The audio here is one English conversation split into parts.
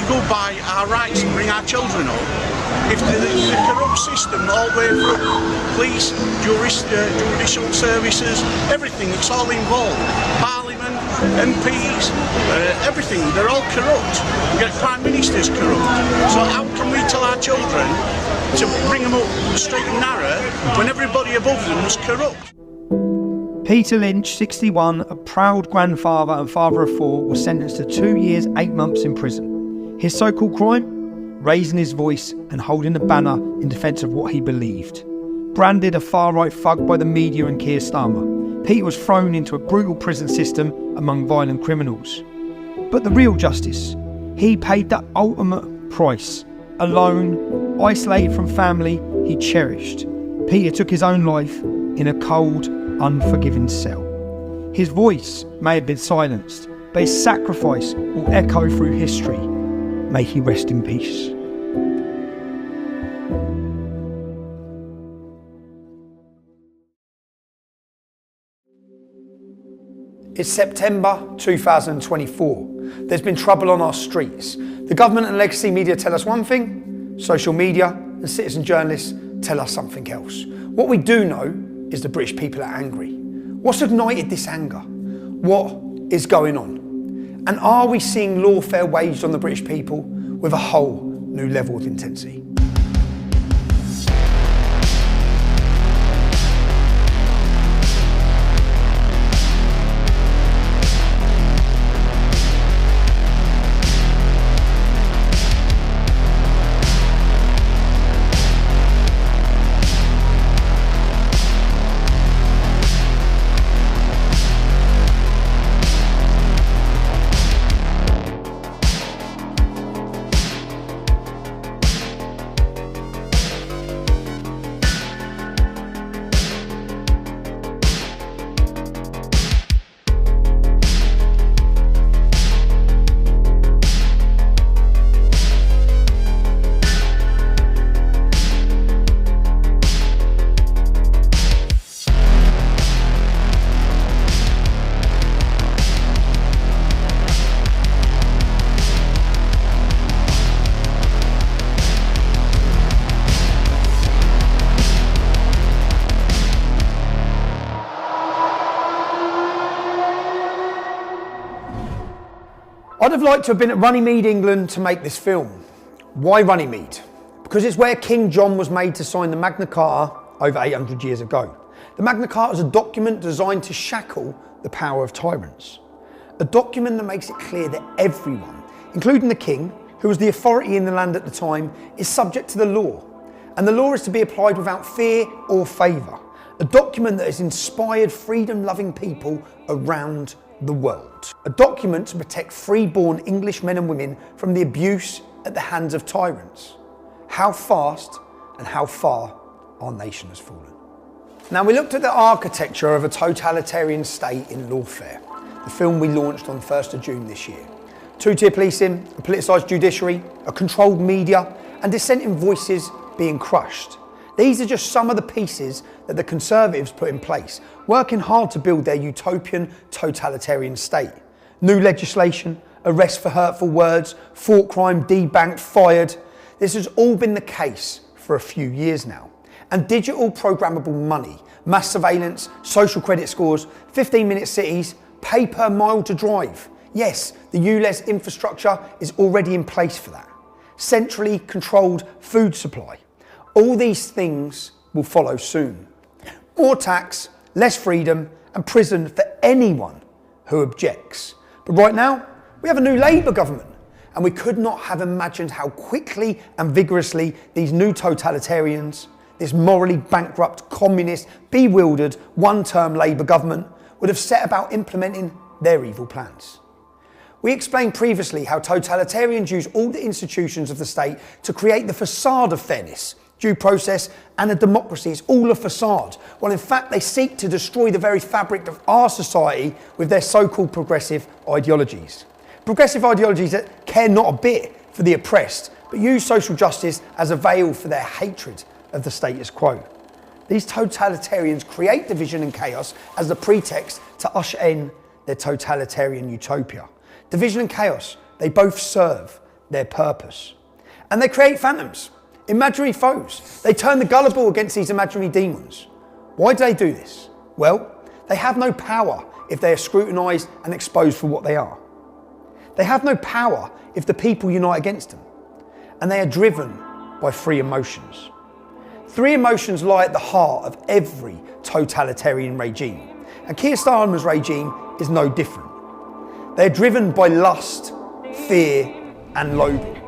go by our rights and bring our children up, if the corrupt system all the way through, police, judicial services, everything, it's all involved, Parliament, MPs, everything, they're all corrupt. We get Prime Ministers corrupt. So how can we tell our children to bring them up straight and narrow when everybody above them was corrupt? Peter Lynch, 61, a proud grandfather and father of 4, was sentenced to 2 years, 8 months in prison. His so-called crime? Raising his voice and holding a banner in defence of what he believed. Branded a far-right thug by the media and Keir Stammer, Peter was thrown into a brutal prison system among violent criminals. But the real justice, he paid the ultimate price. Alone, isolated from family he cherished, Peter took his own life in a cold, unforgiving cell. His voice may have been silenced, but his sacrifice will echo through history. May he rest in peace. It's September 2024. There's been trouble on our streets. The government and legacy media tell us one thing, social media and citizen journalists tell us something else. What we do know is the British people are angry. What's ignited this anger? What is going on? And are we seeing lawfare waged on the British people with a whole new level of intensity? I'd have liked to have been at Runnymede, England to make this film. Why Runnymede? Because it's where King John was made to sign the Magna Carta over 800 years ago. The Magna Carta is a document designed to shackle the power of tyrants. A document that makes it clear that everyone, including the king, who was the authority in the land at the time, is subject to the law. And the law is to be applied without fear or favour. A document that has inspired freedom-loving people around the world. A document to protect free-born English men and women from the abuse at the hands of tyrants. How fast and how far our nation has fallen. Now, we looked at the architecture of a totalitarian state in Lawfare, the film we launched on 1st of June this year. Two-tier policing, a politicised judiciary, a controlled media, and dissenting voices being crushed. These are just some of the pieces that the Conservatives put in place, working hard to build their utopian totalitarian state. New legislation, arrest for hurtful words, thought crime debanked, fired. This has all been the case for a few years now. And digital programmable money, mass surveillance, social credit scores, 15-minute cities, pay per mile to drive. Yes, the ULEZ infrastructure is already in place for that. Centrally controlled food supply. All these things will follow soon. More tax, less freedom, and prison for anyone who objects. But right now, we have a new Labour government, and we could not have imagined how quickly and vigorously these new totalitarians, this morally bankrupt, communist, bewildered, one-term Labour government would have set about implementing their evil plans. We explained previously how totalitarians use all the institutions of the state to create the facade of fairness, due process and a democracy. Is all a facade, while in fact they seek to destroy the very fabric of our society with their so-called progressive ideologies. Progressive ideologies that care not a bit for the oppressed, but use social justice as a veil for their hatred of the status quo. These totalitarians create division and chaos as the pretext to usher in their totalitarian utopia. Division and chaos, they both serve their purpose. And they create phantoms, imaginary foes. They turn the gullible against these imaginary demons. Why do they do this? Well, they have no power if they are scrutinised and exposed for what they are. They have no power if the people unite against them. And they are driven by three emotions. Three emotions lie at the heart of every totalitarian regime. And Keir Starmer's regime is no different. They're driven by lust, fear, and loathing.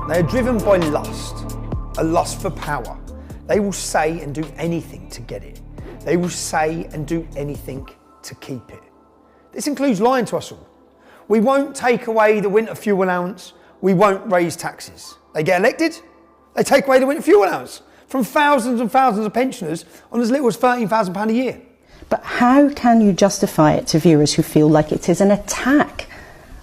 They are driven by lust, a lust for power. They will say and do anything to get it. They will say and do anything to keep it. This includes lying to us all. We won't take away the winter fuel allowance. We won't raise taxes. They get elected, they take away the winter fuel allowance from thousands and thousands of pensioners on as little as £13,000 a year. But how can you justify it to viewers who feel like it is an attack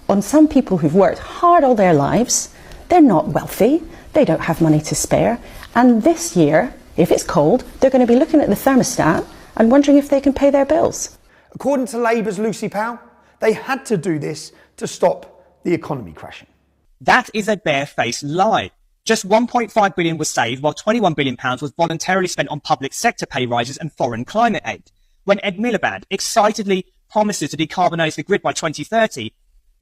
on some people who've worked hard all their lives? They're not wealthy, they don't have money to spare, and this year, if it's cold, they're going to be looking at the thermostat and wondering if they can pay their bills. According to Labour's Lucy Powell, they had to do this to stop the economy crashing. That is a barefaced lie. Just £1.5 billion was saved, while £21 billion was voluntarily spent on public sector pay rises and foreign climate aid. When Ed Miliband excitedly promises to decarbonise the grid by 2030,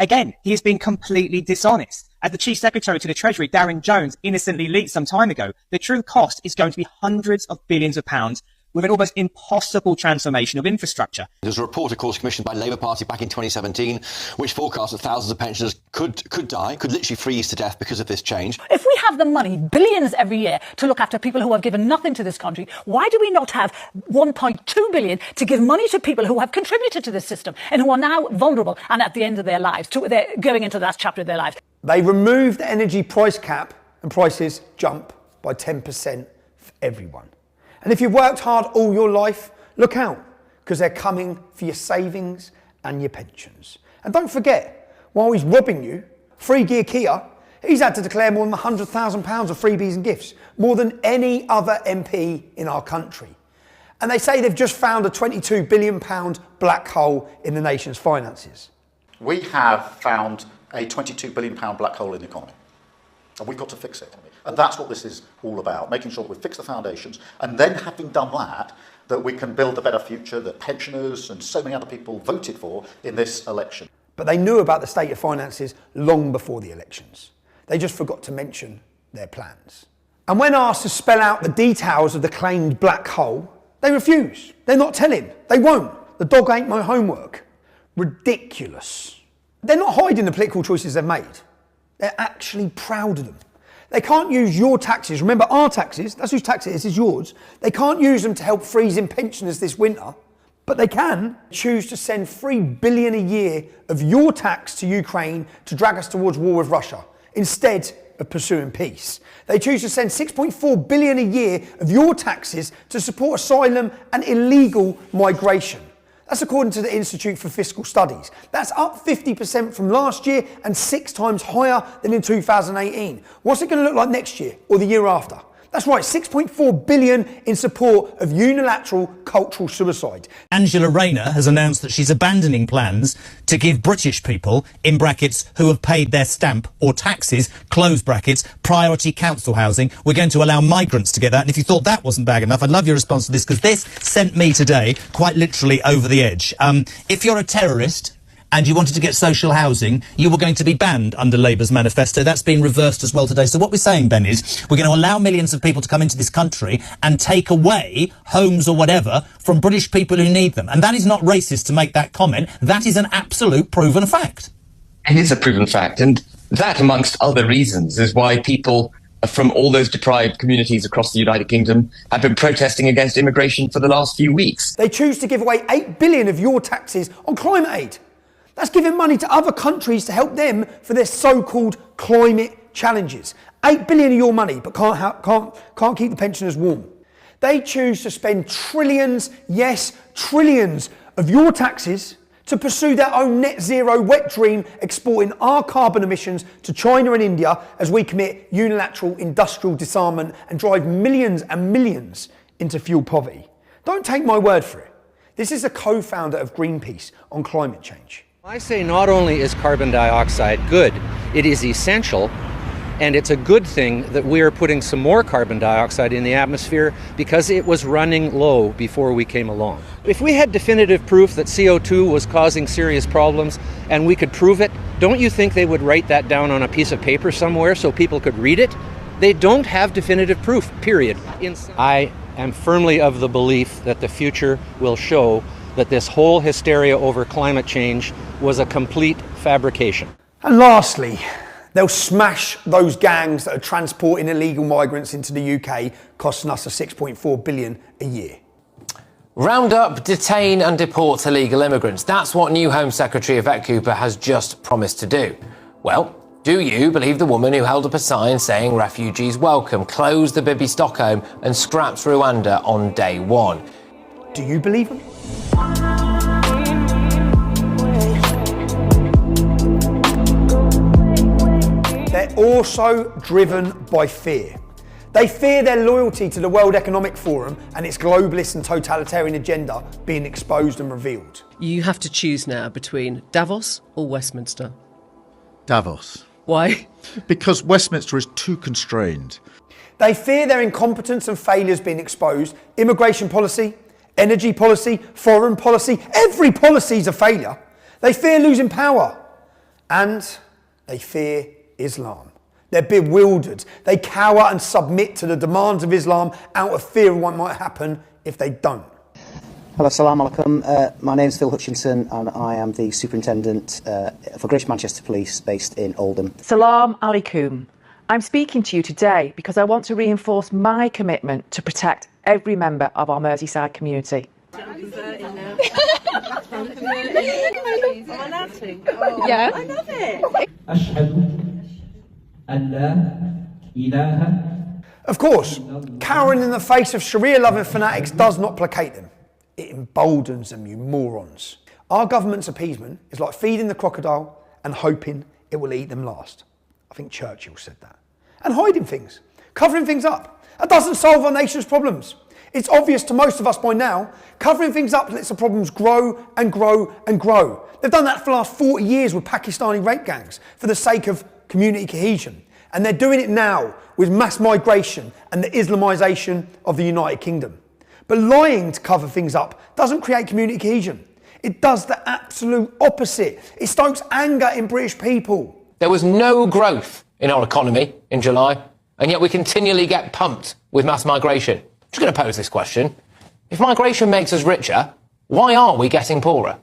again, he has been completely dishonest. As the Chief Secretary to the Treasury, Darren Jones, innocently leaked some time ago, the true cost is going to be hundreds of billions of pounds with an almost impossible transformation of infrastructure. There's a report, of course, commissioned by Labour Party back in 2017, which forecast that thousands of pensioners could die, could literally freeze to death because of this change. If we have the money, billions every year, to look after people who have given nothing to this country, why do we not have 1.2 billion to give money to people who have contributed to this system and who are now vulnerable and at the end of their lives, they're going into the last chapter of their lives? They removed the energy price cap and prices jump by 10% for everyone. And if you've worked hard all your life, look out, because they're coming for your savings and your pensions. And don't forget, while he's robbing you, Free Gear Keir, he's had to declare more than £100,000 of freebies and gifts, more than any other MP in our country. And they say they've just found a £22 billion black hole in the nation's finances. We have found a £22 billion black hole in the economy. And we've got to fix it. And that's what this is all about, making sure that we fix the foundations, and then having done that, that we can build a better future that pensioners and so many other people voted for in this election. But they knew about the state of finances long before the elections. They just forgot to mention their plans. And when asked to spell out the details of the claimed black hole, they refuse. They're not telling. They won't. The dog ain't my homework. Ridiculous. They're not hiding the political choices they've made. They're actually proud of them. They can't use your taxes, remember our taxes, that's whose tax it is yours. They can't use them to help freezing pensioners this winter, but they can choose to send $3 billion a year of your tax to Ukraine to drag us towards war with Russia, instead of pursuing peace. They choose to send $6.4 billion a year of your taxes to support asylum and illegal migration. That's according to the Institute for Fiscal Studies. That's up 50% from last year and 6 times higher than in 2018. What's it going to look like next year or the year after? That's right, $6.4 billion in support of unilateral cultural suicide. Angela Rayner has announced that she's abandoning plans to give British people, in brackets, who have paid their stamp or taxes, close brackets, priority council housing. We're going to allow migrants to get that. And if you thought that wasn't bad enough, I'd love your response to this, because this sent me today quite literally over the edge. If you're a terrorist and you wanted to get social housing, you were going to be banned under Labour's manifesto. That's been reversed as well today. So what we're saying, Ben, is we're going to allow millions of people to come into this country and take away homes or whatever from British people who need them. And that is not racist to make that comment. That is an absolute proven fact. It is a proven fact. And that, amongst other reasons, is why people from all those deprived communities across the United Kingdom have been protesting against immigration for the last few weeks. They choose to give away $8 billion of your taxes on climate aid. That's giving money to other countries to help them for their so-called climate challenges. $8 billion of your money, but can't keep the pensioners warm. They choose to spend trillions, yes, trillions of your taxes to pursue their own net zero wet dream, exporting our carbon emissions to China and India as we commit unilateral industrial disarmament and drive millions and millions into fuel poverty. Don't take my word for it. This is a co-founder of Greenpeace on climate change. I say not only is carbon dioxide good, it is essential, and it's a good thing that we are putting some more carbon dioxide in the atmosphere because it was running low before we came along. If we had definitive proof that CO2 was causing serious problems and we could prove it, don't you think they would write that down on a piece of paper somewhere so people could read it? They don't have definitive proof, period. I am firmly of the belief that the future will show that this whole hysteria over climate change was a complete fabrication. And lastly, they'll smash those gangs that are transporting illegal migrants into the UK, costing us a 6.4 billion a year. Round up, detain and deport illegal immigrants. That's what new Home Secretary Yvette Cooper has just promised to do. Well, do you believe the woman who held up a sign saying refugees welcome, closed the Bibi Stockholm and scrapped Rwanda on day one? Do you believe them? They're also driven by fear. They fear their loyalty to the World Economic Forum and its globalist and totalitarian agenda being exposed and revealed. You have to choose now between Davos or Westminster. Davos. Why? Because Westminster is too constrained. They fear their incompetence and failures being exposed. Immigration policy, energy policy, foreign policy, every policy is a failure. They fear losing power. And they fear Islam. They're bewildered. They cower and submit to the demands of Islam out of fear of what might happen if they don't. Hello, Assalamu alaikum. My name is Phil Hutchinson and I am the Superintendent for Greater Manchester Police based in Oldham. Salam alaikum. I'm speaking to you today because I want to reinforce my commitment to protect every member of our Merseyside community. Yeah. I love it. Of course, cowering in the face of Sharia-loving fanatics does not placate them. It emboldens them, you morons. Our government's appeasement is like feeding the crocodile and hoping it will eat them last. I think Churchill said that. And hiding things, covering things up. That doesn't solve our nation's problems. It's obvious to most of us by now, covering things up lets the problems grow and grow and grow. They've done that for the last 40 years with Pakistani rape gangs for the sake of community cohesion. And they're doing it now with mass migration and the Islamisation of the United Kingdom. But lying to cover things up doesn't create community cohesion. It does the absolute opposite. It stokes anger in British people. There was no growth in our economy in July, and yet we continually get pumped with mass migration. I'm just going to pose this question. If migration makes us richer, why are we getting poorer?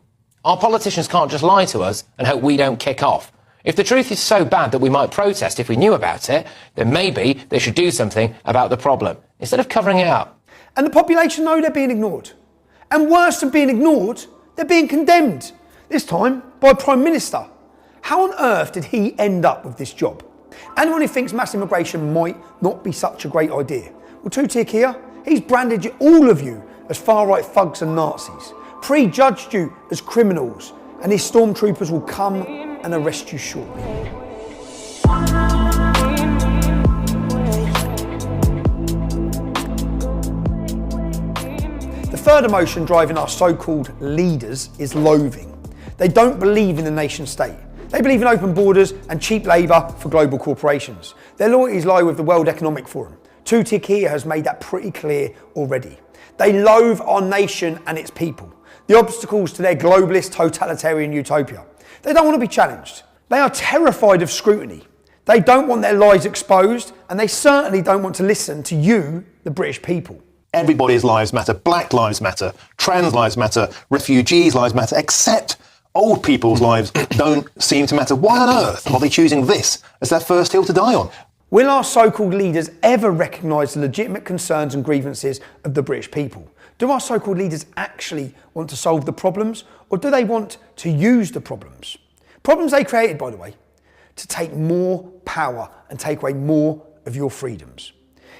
Our politicians can't just lie to us and hope we don't kick off. If the truth is so bad that we might protest if we knew about it, then maybe they should do something about the problem, instead of covering it up. And the population know they're being ignored. And worse than being ignored, they're being condemned. This time by a Prime Minister. How on earth did he end up with this job? Anyone who thinks mass immigration might not be such a great idea. Well, Tutik here, he's branded all of you as far-right thugs and Nazis, prejudged you as criminals, and his stormtroopers will come and arrest you shortly. The third emotion driving our so-called leaders is loathing. They don't believe in the nation state. They believe in open borders and cheap labour for global corporations. Their loyalties lie with the World Economic Forum. Tutik here has made that pretty clear already. They loathe our nation and its people, the obstacles to their globalist totalitarian utopia. They don't want to be challenged. They are terrified of scrutiny. They don't want their lies exposed, and they certainly don't want to listen to you, the British people. Everybody's lives matter. Black lives matter. Trans lives matter. Refugees' lives matter, except old people's lives don't seem to matter. Why on earth are they choosing this as their first hill to die on? Will our so-called leaders ever recognise the legitimate concerns and grievances of the British people? Do our so-called leaders actually want to solve the problems, or do they want to use the problems? Problems they created, by the way, to take more power and take away more of your freedoms.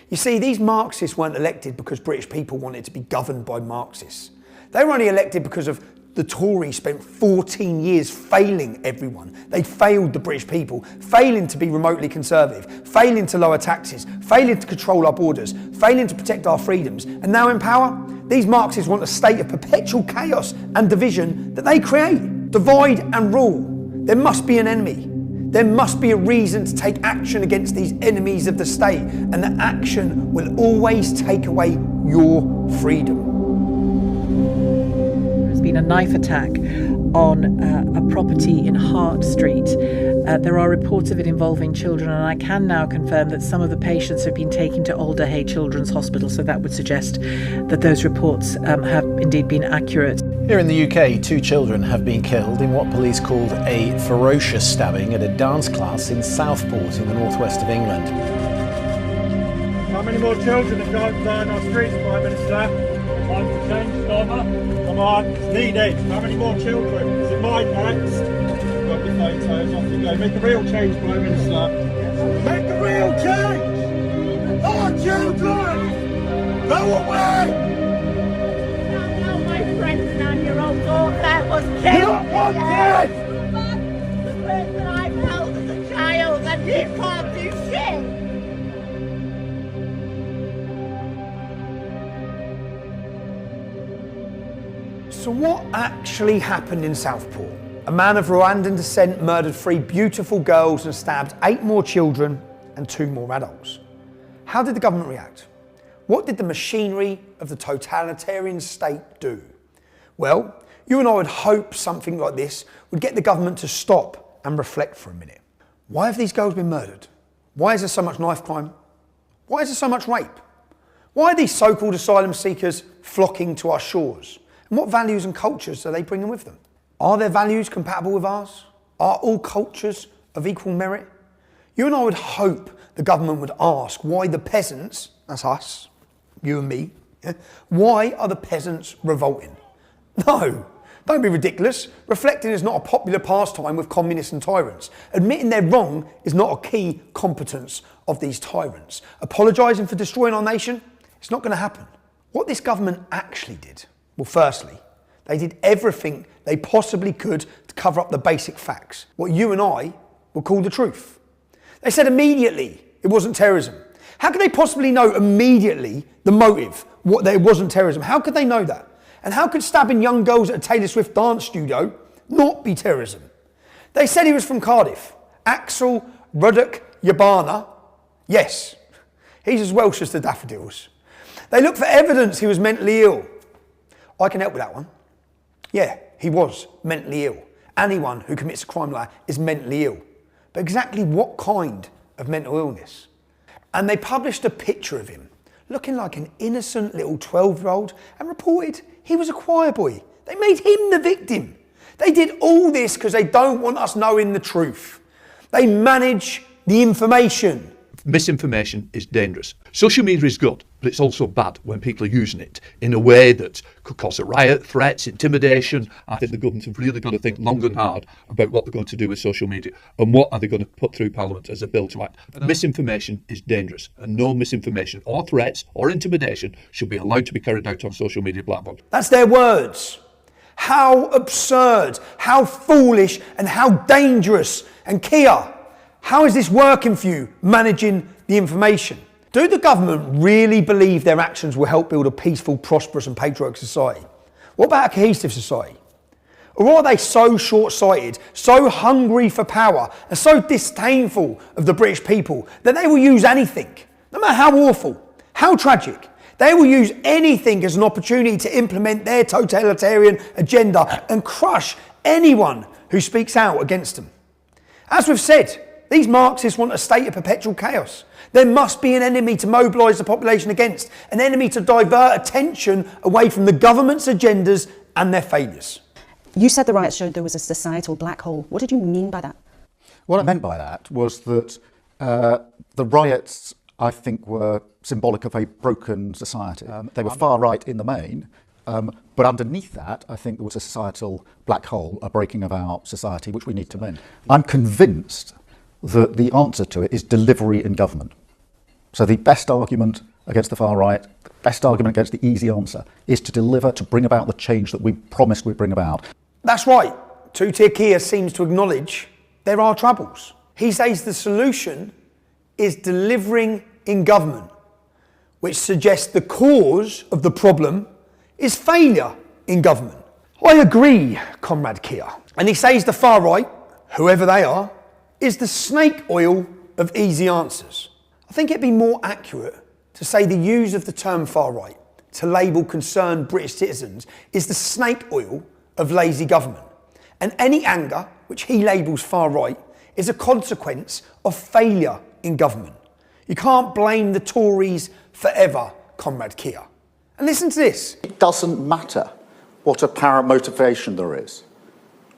You see, these Marxists weren't elected because British people wanted to be governed by Marxists. They were only elected because of the Tories spent 14 years failing everyone. They failed the British people, failing to be remotely conservative, failing to lower taxes, failing to control our borders, failing to protect our freedoms. And now in power, These Marxists want a state of perpetual chaos and division that they create. Divide and rule. There must be an enemy. There must be a reason to take action against these enemies of the state, and that action will always take away your freedom. There's been a knife attack on a property in Hart Street. There are reports of it involving children, and I can now confirm that some of the patients have been taken to Alder Hey Children's Hospital, so that would suggest that those reports have indeed been accurate. Here in the UK, 2 children have been killed in what police called a ferocious stabbing at a dance class in Southport in the northwest of England. How many more children have died on our streets, Prime Minister? Time to change, Stammer. Come on, it's needed. How many more children? Is it mine next? Got your photos, off you go. Make a real change, Prime Minister. Make a real change! Our children! Go away! That was killed. Yes. The person I've held as a child, and you can't do shit. So what actually happened in Southport? A man of Rwandan descent murdered 3 beautiful girls and stabbed 8 more children and 2 more adults. How did the government react? What did the machinery of the totalitarian state do? Well, you and I would hope something like this would get the government to stop and reflect for a minute. Why have these girls been murdered? Why is there so much knife crime? Why is there so much rape? Why are these so-called asylum seekers flocking to our shores? And what values and cultures are they bringing with them? Are their values compatible with ours? Are all cultures of equal merit? You and I would hope the government would ask why the peasants, that's us, you and me, why are the peasants revolting? No, don't be ridiculous. Reflecting is not a popular pastime with communists and tyrants. Admitting they're wrong is not a key competence of these tyrants. Apologising for destroying our nation, it's not going to happen. What this government actually did, well, firstly, they did everything they possibly could to cover up the basic facts, what you and I would call the truth. They said immediately it wasn't terrorism. How could they possibly know immediately the motive, that it wasn't terrorism? How could they know that? And how could stabbing young girls at a Taylor Swift dance studio not be terrorism? They said he was from Cardiff. Axel Ruddock Yabana. Yes, he's as Welsh as the daffodils. They looked for evidence he was mentally ill. I can help with that one. Yeah, he was mentally ill. Anyone who commits a crime like that is mentally ill. But exactly what kind of mental illness? And they published a picture of him, looking like an innocent little 12-year-old, and reported he was a choir boy. They made him the victim. They did all this because they don't want us knowing the truth. They manage the information. Misinformation is dangerous. Social media is good, but it's also bad when people are using it in a way that could cause a riot, threats, intimidation. I think the government have really got to think long and hard about what they're going to do with social media and what are they going to put through Parliament as a bill to act. Misinformation is dangerous, and no misinformation or threats or intimidation should be allowed to be carried out on social media platforms. That's their words. How absurd, how foolish, and how dangerous. And Keir, how is this working for you, managing the information? Do the government really believe their actions will help build a peaceful, prosperous and patriotic society? What about a cohesive society? Or are they so short-sighted, so hungry for power and so disdainful of the British people that they will use anything, no matter how awful, how tragic, they will use anything as an opportunity to implement their totalitarian agenda and crush anyone who speaks out against them? As we've said, these Marxists want a state of perpetual chaos. There must be an enemy to mobilise the population against, an enemy to divert attention away from the government's agendas and their failures. You said the riots showed there was a societal black hole. What did you mean by that? What I meant by that was that the riots, I think, were symbolic of a broken society. They were far right in the main, but underneath that, I think there was a societal black hole, a breaking of our society, which we need to mend. I'm convinced that the answer to it is delivery in government. So the best argument against the far right, the best argument against the easy answer, is to deliver, to bring about the change that we promised we'd bring about. That's right. Two-tier Keir seems to acknowledge there are troubles. He says the solution is delivering in government, which suggests the cause of the problem is failure in government. I agree, Comrade Keir. And he says the far right, whoever they are, is the snake oil of easy answers. I think it'd be more accurate to say the use of the term far right to label concerned British citizens is the snake oil of lazy government. And any anger, which he labels far right, is a consequence of failure in government. You can't blame the Tories forever, Comrade Keir. And listen to this. It doesn't matter what apparent motivation there is.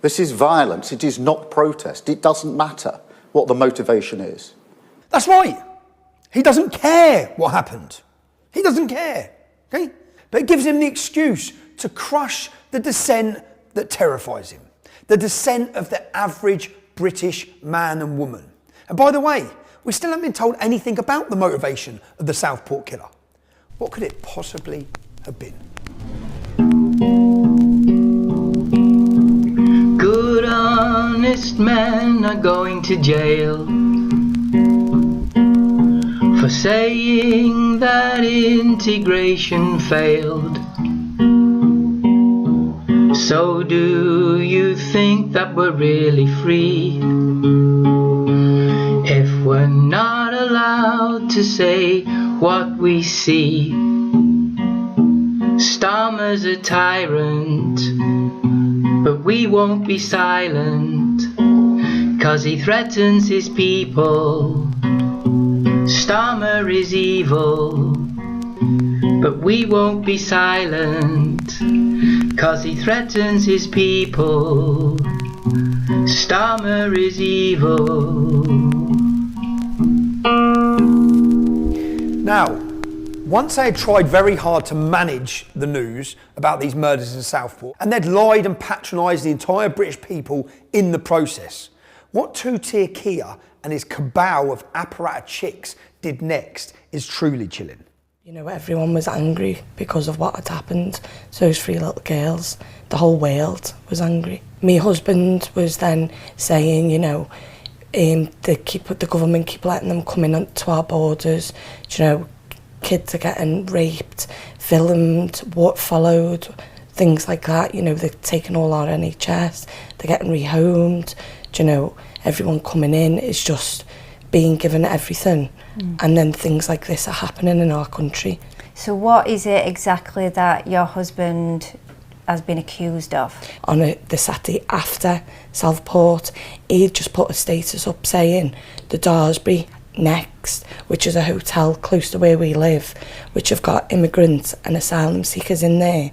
This is violence. It is not protest. It doesn't matter what the motivation is. That's right. He doesn't care what happened. He doesn't care. Okay? But it gives him the excuse to crush the dissent that terrifies him. The dissent of the average British man and woman. And by the way, we still haven't been told anything about the motivation of the Southport killer. What could it possibly have been? Good honest men are going to jail for saying that integration failed. So do you think that we're really free if we're not allowed to say what we see? Stammer's a tyrant, but we won't be silent, 'cause he threatens his people. Stammer is evil, but we won't be silent, 'cause he threatens his people. Stammer is evil. Now, once they had tried very hard to manage the news about these murders in Southport, and they'd lied and patronised the entire British people in the process, what two-tier Keir and his cabal of apparatus chicks did next is truly chilling. You know, everyone was angry because of what had happened. So those 3 little girls, the whole world was angry. My husband was then saying, you know, the government keep letting them come in to our borders. You know, kids are getting raped, filmed, what followed, things like that. You know, they're taking all our NHS, they're getting rehomed. You know, everyone coming in is just being given everything. And then things like this are happening in our country. So what is it exactly that your husband has been accused of? On the Saturday after Southport, he just put a status up saying the Daresbury Next, which is a hotel close to where we live, which have got immigrants and asylum seekers in there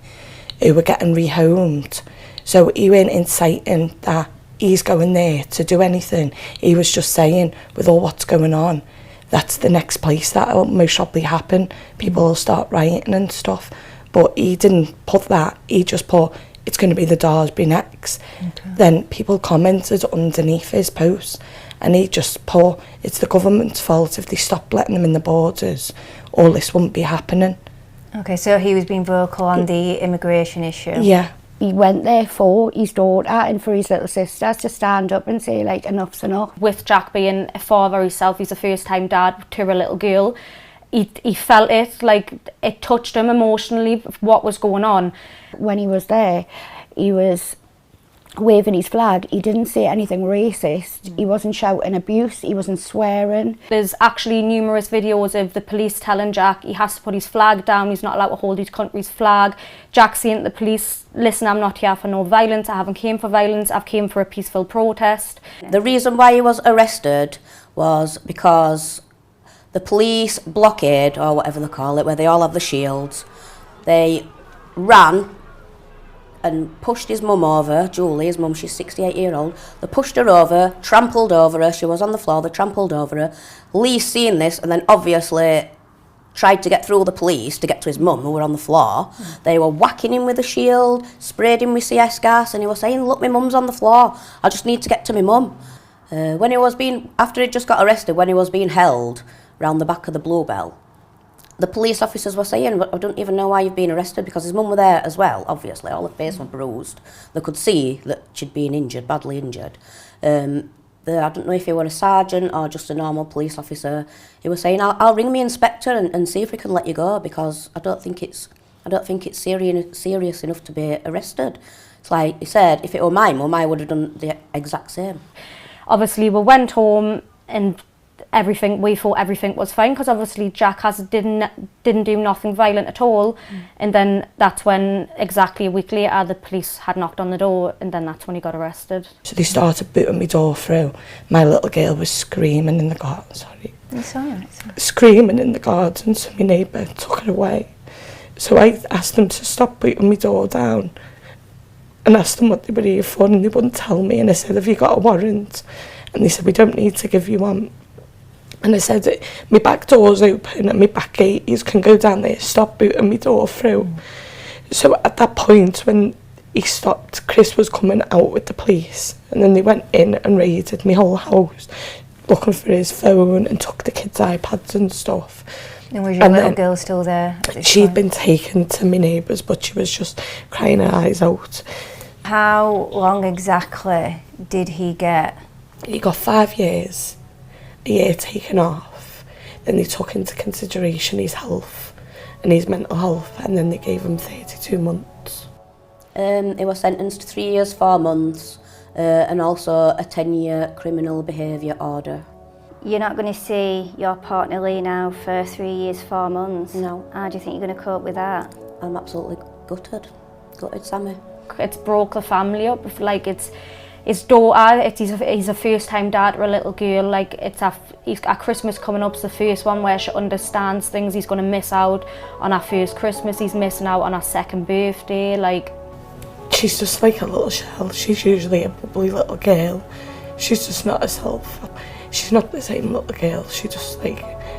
who were getting rehomed. So he weren't inciting that he's going there to do anything. He was just saying, with all what's going on, that's the next place that will most probably happen. People will start rioting and stuff. But he didn't put that. He just put, it's going to be the Daresbury next. Okay. Then people commented underneath his post, and he just put, it's the government's fault. If they stopped letting them in the borders, all this wouldn't be happening. Okay, so he was being vocal on the immigration issue. Yeah. He went there for his daughter and for his little sisters to stand up and say, like, enough's enough. With Jack being a father himself, he's a first-time dad to a little girl. He felt it, like, it touched him emotionally, what was going on. When he was there, he was waving his flag. He didn't say anything racist. He wasn't shouting abuse. He wasn't swearing. There's actually numerous videos of the police telling Jack he has to put his flag down. He's not allowed to hold his country's flag. Jack saying to the police, listen, I'm not here for no violence. I haven't came for violence. I've came for a peaceful protest. The reason why he was arrested was because the police blockade, or whatever they call it, where they all have the shields, they ran and pushed his mum over, Julie, his mum, she's 68-year-old. They pushed her over, trampled over her, she was on the floor, they trampled over her. Lee's seen this and then obviously tried to get through the police to get to his mum, who were on the floor. They were whacking him with a shield, sprayed him with CS gas, and he was saying, look, my mum's on the floor, I just need to get to my mum. When he was being, after he just got arrested, when he was being held round the back of the Bluebell, the police officers were saying, I don't even know why you've been arrested, because his mum were there as well, obviously. All her face was bruised. They could see that she'd been injured, badly injured. I don't know if he were a sergeant or just a normal police officer. He was saying, I'll ring my inspector and see if we can let you go, because I don't think it's I don't think it's serious enough to be arrested. It's like you said, if it were my mum, I would have done the exact same. Obviously, we went home and we thought everything was fine, because obviously Jack didn't do nothing violent at all. And then that's when, exactly a week later, the police had knocked on the door, and then that's when he got arrested. So they started booting my door through. My little girl was screaming in the garden, It's all right. screaming in the garden, so my neighbour took her away. So I asked them to stop beating my door down and asked them what they were here for, and they wouldn't tell me. And I said, have you got a warrant? And they said, we don't need to give you one. And I said, my back door's open and my back gate, you can go down there, stop booting my door through. So at that point, when he stopped, Chris was coming out with the police, and then they went in and raided my whole house, looking for his phone and took the kids' iPads and stuff. And was your little girl still there? She'd been taken to my neighbours, but she was just crying her eyes out. How long exactly did he get? He got 5 years, a year taken off. Then they took into consideration his health and his mental health, and then they gave him 32 months. He was sentenced to 3 years, 4 months, and also a 10-year criminal behaviour order. You're not going to see your partner Lee now for 3 years, 4 months? No. How do you think you're going to cope with that? I'm absolutely gutted, Sammy. It's broke the family up. Like, it's his daughter, he's a first-time dad to a little girl. Like, he's got Christmas coming up, it's the first one where she understands things. He's going to miss out on our first Christmas, he's missing out on our second birthday. Like, she's just like a little shell. She's usually a bubbly little girl. She's just not herself. She's not the same little girl. She just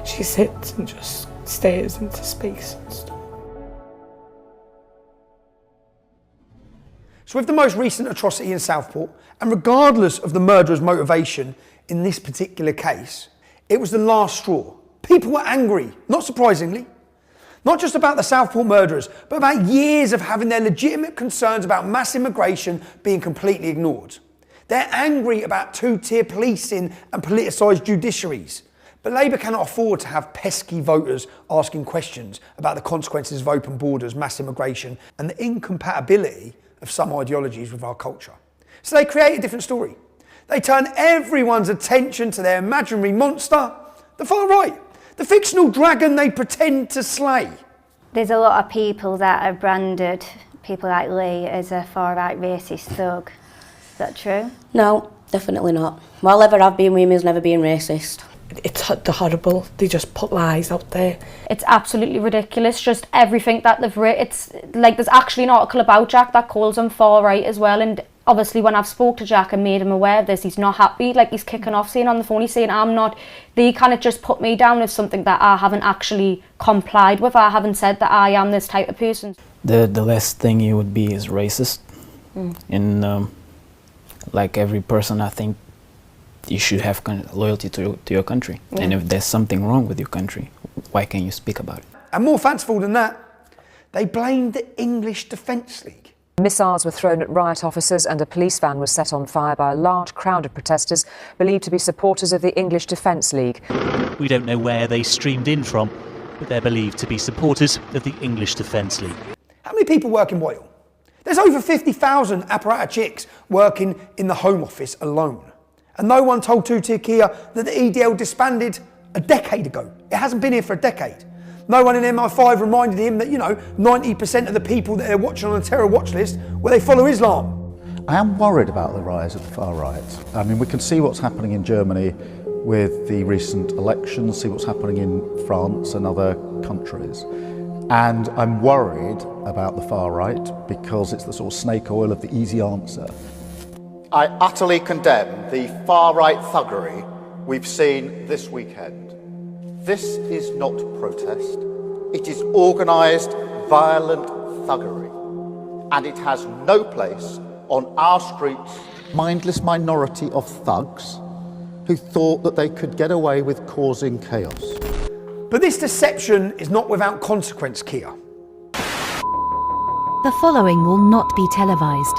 she sits and just stares into space and stuff. So with the most recent atrocity in Southport, and regardless of the murderer's motivation in this particular case, it was the last straw. People were angry, not surprisingly. Not just about the Southport murderers, but about years of having their legitimate concerns about mass immigration being completely ignored. They're angry about two-tier policing and politicised judiciaries. But Labour cannot afford to have pesky voters asking questions about the consequences of open borders, mass immigration, and the incompatibility of some ideologies with our culture. So they create a different story. They turn everyone's attention to their imaginary monster, the far right, the fictional dragon they pretend to slay. there's a lot of people that have branded people like Lee as a far-right racist thug. Is that true? No, definitely not. While ever I've been with him, he's never been racist. It's horrible. They just put lies out there. It's absolutely ridiculous. Just everything that they've written. It's like there's actually an article about Jack that calls him far right as well. And obviously, when I've spoke to Jack and made him aware of this, he's not happy. Like he's kicking off, saying on the phone, he's saying, "I'm not." They kind of just put me down as something that I haven't actually complied with. I haven't said that I am this type of person. The last thing you would be is racist. And like every person, I think you should have loyalty to your country. Yeah. And if there's something wrong with your country, why can't you speak about it? And more fanciful than that, they blamed the English Defence League. Missiles were thrown at riot officers and a police van was set on fire by a large crowd of protesters believed to be supporters of the English Defence League. We don't know where they streamed in from, but they're believed to be supporters of the English Defence League. How many people work in Wales? There's over 50,000 apparat chicks working in the Home Office alone. And no one told Two-Tier Kia that the EDL disbanded a decade ago. It hasn't been here for a decade. No one in MI5 reminded him that, 90% of the people that they're watching on the terror watch list, they follow Islam. I am worried about the rise of the far right. I mean, we can see what's happening in Germany with the recent elections, see what's happening in France and other countries. And I'm worried about the far right because it's the sort of snake oil of the easy answer. I utterly condemn the far-right thuggery we've seen this weekend. This is not protest. It is organised, violent thuggery. And it has no place on our streets. Mindless minority of thugs who thought that they could get away with causing chaos. But this deception is not without consequence, Kia. The following will not be televised.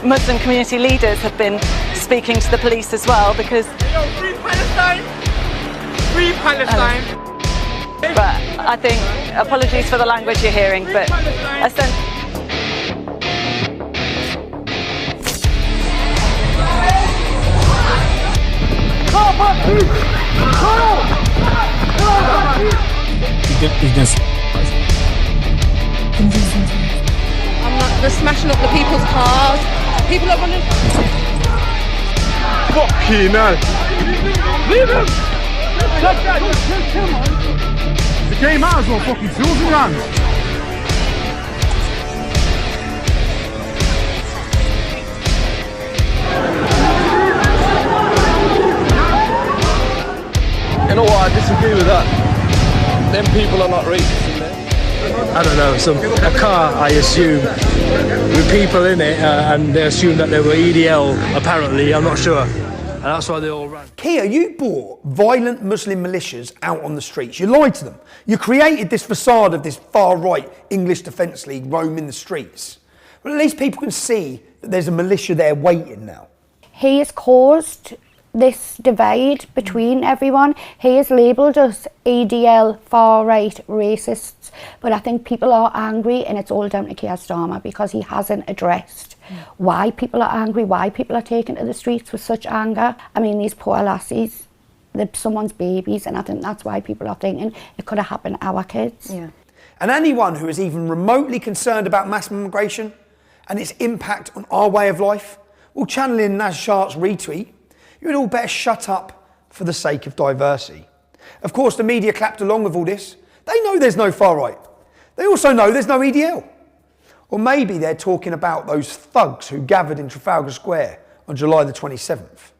Muslim community leaders have been speaking to the police as well, because... Free Palestine! Free Palestine! But I think, apologies for the language you're hearing, but They're smashing up the people's cars. People are running. Fucking hell! Leave him! The game might as well fucking tools in your hands. You know what, I disagree with that. Them people are not racist in there. I don't know, a car, I assume, with people in it, and they assumed that they were EDL, apparently, I'm not sure. And that's why they all ran. Keir, you brought violent Muslim militias out on the streets. You lied to them. You created this facade of this far-right English Defence League roaming the streets. Well, at least people can see that there's a militia there waiting now. He has caused this divide between everyone. He has labelled us EDL, far-right, racists, but I think people are angry, and it's all down to Keir Stammer because he hasn't addressed why people are angry, why people are taken to the streets with such anger. I mean, these poor lassies, they're someone's babies, and I think that's why people are thinking it could have happened to our kids. Yeah. And anyone who is even remotely concerned about mass migration and its impact on our way of life, well, channeling Naz Shart's retweet, you would all better shut up for the sake of diversity. Of course, the media clapped along with all this. They know there's no far right. They also know there's no EDL. Or maybe they're talking about those thugs who gathered in Trafalgar Square on July the 27th.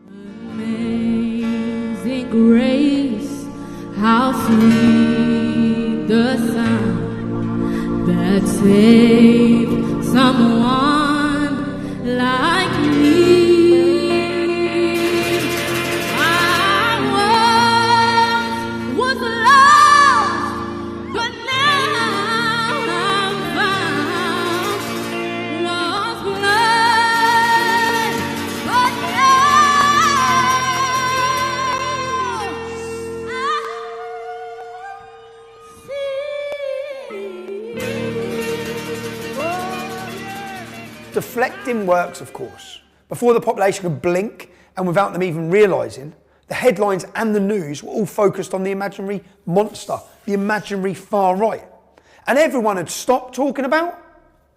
Amazing grace, how sweet the sound that saved someone like me. Deflecting works, of course. Before the population could blink, and without them even realising, the headlines and the news were all focused on the imaginary monster, the imaginary far right. And everyone had stopped talking about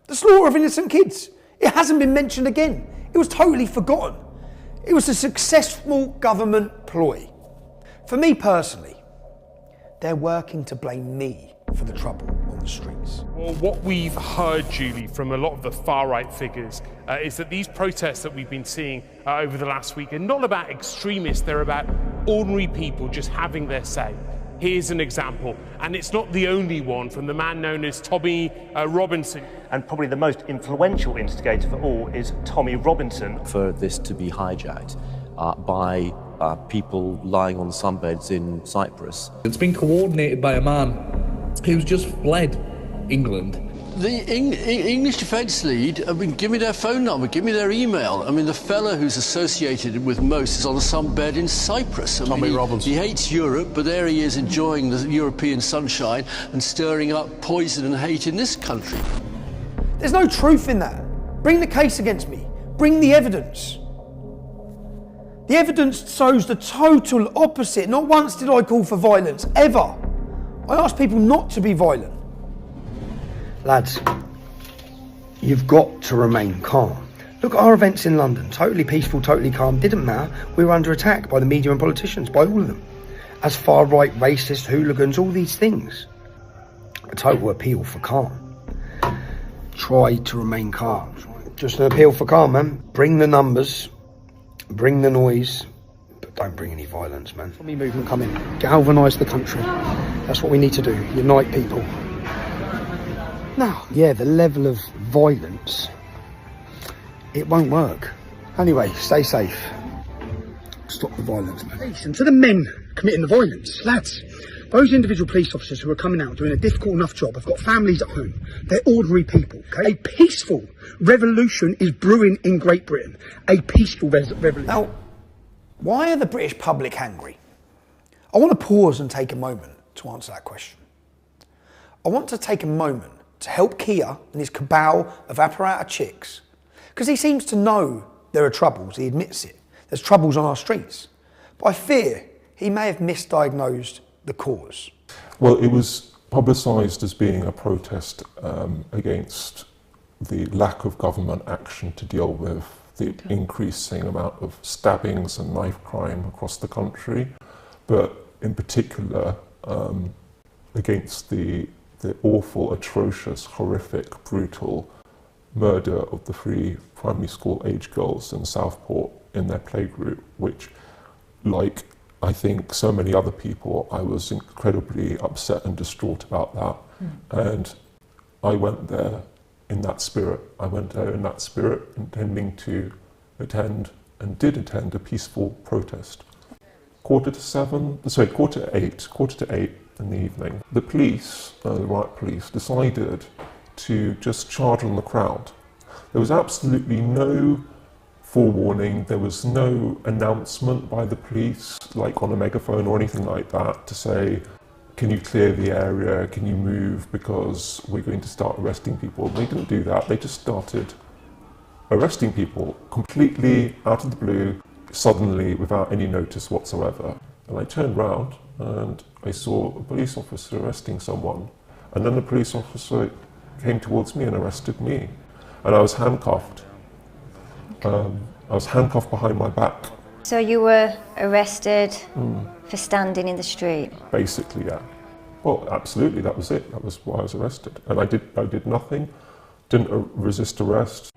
the slaughter of innocent kids. It hasn't been mentioned again. It was totally forgotten. It was a successful government ploy. For me personally, they're working to blame me for the trouble on the streets. Well, what we've heard, Julie, from a lot of the far-right figures is that these protests that we've been seeing over the last week are not about extremists, they're about ordinary people just having their say. Here's an example, and it's not the only one, from the man known as Tommy Robinson. And probably the most influential instigator for all is Tommy Robinson. For this to be hijacked by people lying on sunbeds in Cyprus. It's been coordinated by a man who's just fled England. The English Defence League, give me their phone number, give me their email. I mean, the fella who's associated with most is on a sunbed in Cyprus. Tommy Robinson. He hates Europe, but there he is enjoying the European sunshine and stirring up poison and hate in this country. There's no truth in that. Bring the case against me. Bring the evidence. The evidence shows the total opposite. Not once did I call for violence, ever. I asked people not to be violent. Lads, you've got to remain calm. Look at our events in London. Totally peaceful, totally calm. Didn't matter. We were under attack by the media and politicians, by all of them. As far-right, racist, hooligans, all these things. A total appeal for calm. Try to remain calm. Just an appeal for calm, man. Bring the numbers. Bring the noise. But don't bring any violence, man. Let me movement come in. Galvanise the country. That's what we need to do. Unite people. Now, yeah, the level of violence, it won't work. Anyway, stay safe. Stop the violence, man. To the men committing the violence, lads, Those individual police officers who are coming out doing a difficult enough job have got families at home. They're ordinary people. Okay? A peaceful revolution is brewing in Great Britain. A peaceful revolution. Now, why are the British public angry? I want to pause and take a moment to answer that question. I want to take a moment to help Keir and his cabal of apparatus chicks, because he seems to know there are troubles, he admits it. There's troubles on our streets. But I fear he may have misdiagnosed the cause. Well, it was publicised as being a protest against the lack of government action to deal with the increasing amount of stabbings and knife crime across the country, but in particular against the awful, atrocious, horrific, brutal murder of the 3 primary school age girls in Southport in their playgroup, which, like I think so many other people, I was incredibly upset and distraught about that. And I went there in that spirit. Intending to attend, and did attend, a peaceful protest. 8:45 in the evening, the police, the riot police, decided to just charge on the crowd. There was absolutely no forewarning, there was no announcement by the police, like on a megaphone or anything like that, to say, can you clear the area, can you move, because we're going to start arresting people. They didn't do that, they just started arresting people completely out of the blue, suddenly, without any notice whatsoever. And I turned round and I saw a police officer arresting someone, and then the police officer came towards me and arrested me, and I was handcuffed. I was handcuffed behind my back. So you were arrested for standing in the street? Basically, yeah. Well, absolutely, that was it. That was why I was arrested. And I did nothing, didn't resist arrest.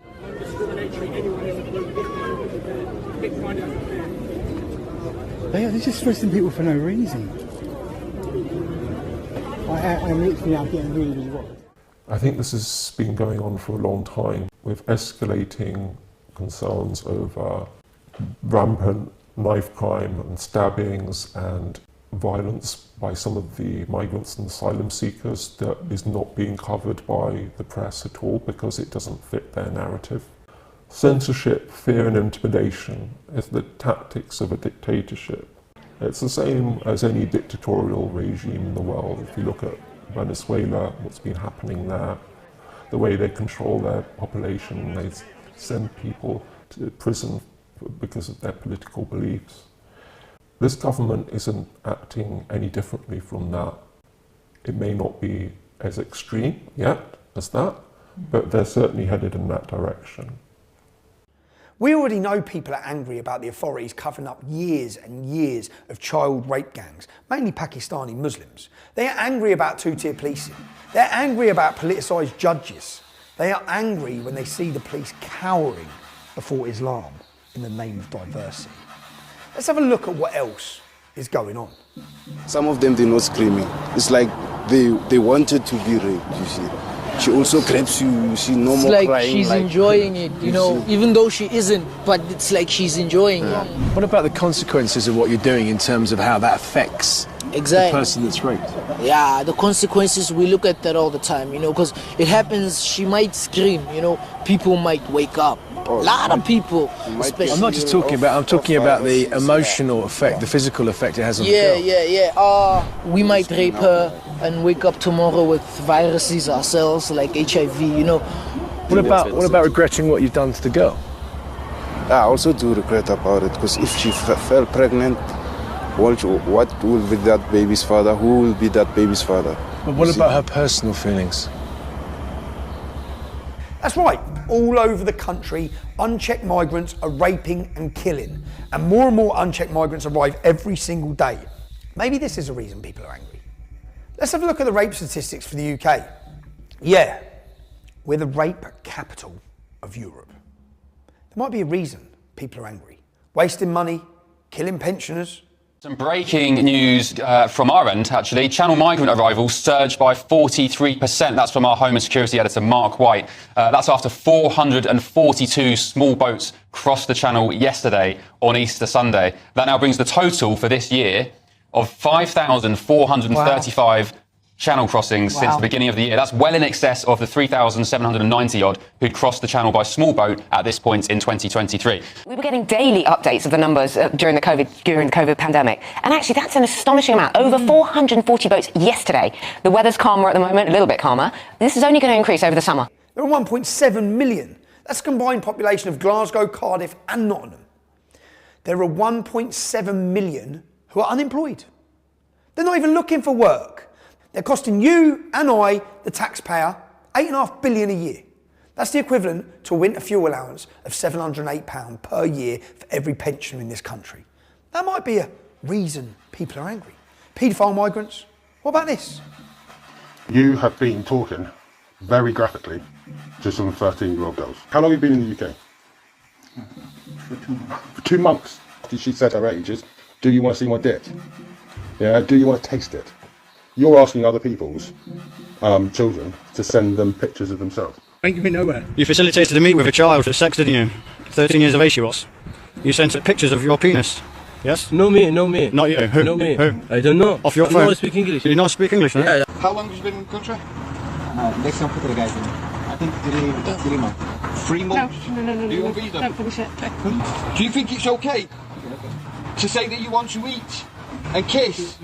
They're just arresting people for no reason. I'm literally now getting really, really worried. I think this has been going on for a long time, with escalating concerns over rampant knife crime and stabbings and violence by some of the migrants and asylum seekers that is not being covered by the press at all because it doesn't fit their narrative. Censorship, fear and intimidation is the tactics of a dictatorship. It's the same as any dictatorial regime in the world. If you look at Venezuela, what's been happening there, the way they control their population, they send people to prison because of their political beliefs. This government isn't acting any differently from that. It may not be as extreme yet as that, but they're certainly headed in that direction. We already know people are angry about the authorities covering up years and years of child rape gangs, mainly Pakistani Muslims. They are angry about two-tier policing. They're angry about politicised judges. They are angry when they see the police cowering before Islam in the name of diversity. Let's have a look at what else is going on. Some of them, they're not screaming. It's like they wanted to be raped, you see. She also grabs you see, no more like crying. She's enjoying it, you know, even though she isn't, but it's like she's enjoying it. What about the consequences of what you're doing in terms of how that affects the person that's raped? Yeah, the consequences, we look at that all the time, you know, because it happens, she might scream, you know, people might wake up. A lot of people, especially. I'm not just talking about, I'm talking about the emotional effect, the physical effect it has on the girl. Yeah. We might rape her and wake up tomorrow with viruses ourselves, like HIV, you know. What about regretting what you've done to the girl? I also do regret about it, because if she fell pregnant, what will be that baby's father? Who will be that baby's father? But what about her personal feelings? That's right, all over the country, unchecked migrants are raping and killing, and more unchecked migrants arrive every single day. Maybe this is a reason people are angry. Let's have a look at the rape statistics for the UK. Yeah, we're the rape capital of Europe. There might be a reason people are angry. Wasting money, killing pensioners. Some breaking news from our end, actually. Channel migrant arrivals surged by 43%. That's from our Home and Security editor, Mark White. That's after 442 small boats crossed the Channel yesterday on Easter Sunday. That now brings the total for this year of 5,435 channel crossings since the beginning of the year. That's well in excess of the 3,790 odd who'd crossed the channel by small boat at this point in 2023. We were getting daily updates of the numbers during the COVID pandemic, and actually that's an astonishing amount. Over 440 boats yesterday. The weather's calmer at the moment, a little bit calmer. This is only going to increase over the summer. There are 1.7 million. That's the combined population of Glasgow, Cardiff and Nottingham. There are 1.7 million who are unemployed. They're not even looking for work. They're costing you and I, the taxpayer, £8.5 billion a year. That's the equivalent to a winter fuel allowance of £708 per year for every pensioner in this country. That might be a reason people are angry. Paedophile migrants, what about this? You have been talking very graphically to some 13-year-old girls. How long have you been in the UK? For 2 months. She said her age is, do you want to see my dick? Yeah, do you want to taste it? You're asking other people's children to send them pictures of themselves. Ain't been nowhere. You facilitated a meet with a child for sex, didn't you? 13 years of age she was. You sent her pictures of your penis. Yes? No me. Not you. Who? No me. Who? I don't know. Off your phone? I don't speak English. Do you not speak English? No? Yeah. How long have you been in the country? Next time for the guys. I think 3 months. 3 months? No. Do you want visa? Don't finish it. Do you think it's okay to say that you want to eat and kiss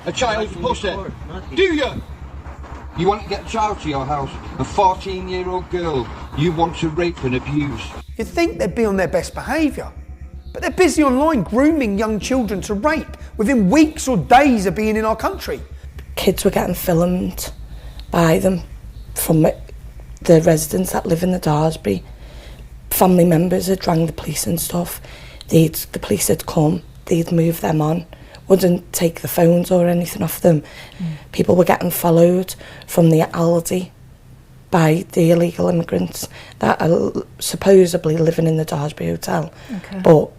a child's pussy? Do you? You want to get a child to your house, a 14-year-old girl you want to rape and abuse. You'd think they'd be on their best behaviour, but they're busy online grooming young children to rape within weeks or days of being in our country. Kids were getting filmed by them from the residents that live in the Daresbury. Family members had rang the police and stuff. The police had come, they'd move them on, wouldn't take the phones or anything off them. People were getting followed from the Aldi by the illegal immigrants that are supposedly living in the Daresbury Hotel. Okay. But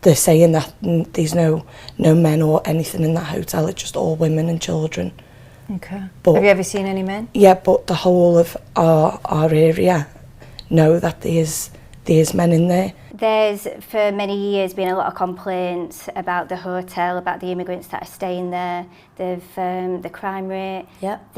they're saying that there's no men or anything in that hotel, it's just all women and children. Okay. But, have you ever seen any men? Yeah, but the whole of our area know that there's men in there. There's, for many years, been a lot of complaints about the hotel, about the immigrants that are staying there, the crime rate. Yep.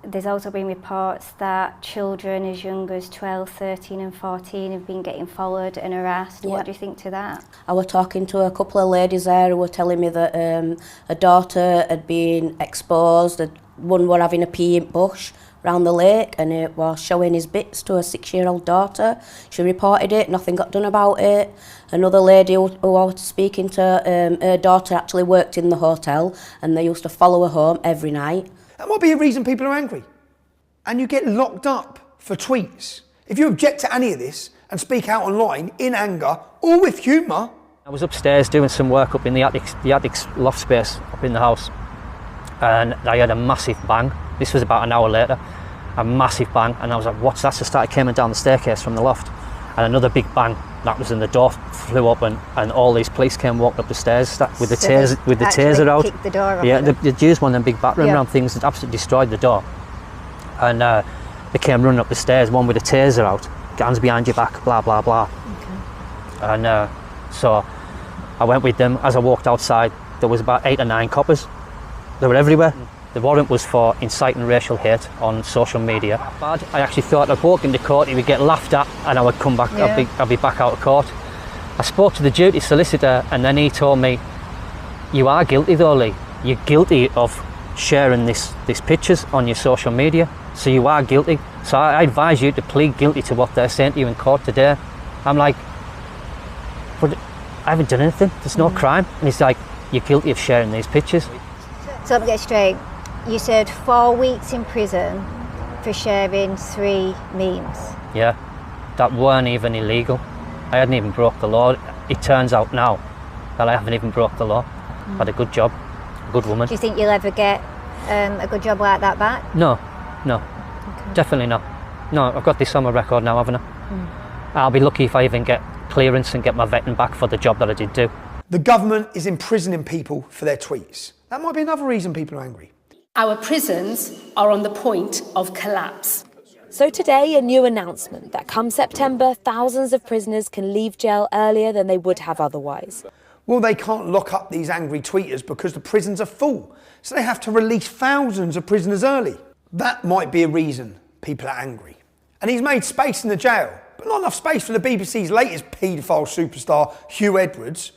There's also been reports that children as young as 12, 13 and 14 have been getting followed and harassed. Yep. What do you think to that? I was talking to a couple of ladies there who were telling me that a daughter had been exposed, one were having a pee in bush round the lake and it was showing his bits to a 6-year-old daughter. She reported it, nothing got done about it. Another lady who I was speaking to, her daughter actually worked in the hotel and they used to follow her home every night. That might be a reason people are angry. And you get locked up for tweets. If you object to any of this and speak out online in anger or with humour. I was upstairs doing some work up in the attic loft space up in the house and I had a massive bang. This was about an hour later. A massive bang and I was like, what's that? So I started coming down the staircase from the loft and another big bang. That was in the door flew up and all these police came walking up the stairs with the taser out. Kicked the door off. Yeah, they used one of them big battering ram things that absolutely destroyed the door. And they came running up the stairs, one with a taser out, hands behind your back, blah blah blah. Okay. And so I went with them. As I walked outside, there was about 8 or 9 coppers. They were everywhere. The warrant was for inciting racial hate on social media. I actually thought I'd walk into court, it would get laughed at and I would come back, I'd be back out of court. I spoke to the duty solicitor and then he told me, you are guilty though, Lee. You're guilty of sharing these pictures on your social media, so you are guilty. So I advise you to plead guilty to what they're saying to you in court today. I'm like, but I haven't done anything, there's no crime. And he's like, you're guilty of sharing these pictures. So let me get straight. You served 4 weeks in prison for sharing 3 memes. Yeah, that weren't even illegal. I hadn't even broke the law. It turns out now that I haven't even broke the law. Had a good job, a good woman. Do you think you'll ever get a good job like that back? No, definitely not. No, I've got this on my record now, haven't I? I'll be lucky if I even get clearance and get my vetting back for the job that I did do. The government is imprisoning people for their tweets. That might be another reason people are angry. Our prisons are on the point of collapse. So today, a new announcement that come September, thousands of prisoners can leave jail earlier than they would have otherwise. Well, they can't lock up these angry tweeters because the prisons are full, so they have to release thousands of prisoners early. That might be a reason people are angry. And he's made space in the jail, but not enough space for the BBC's latest paedophile superstar, Hugh Edwards,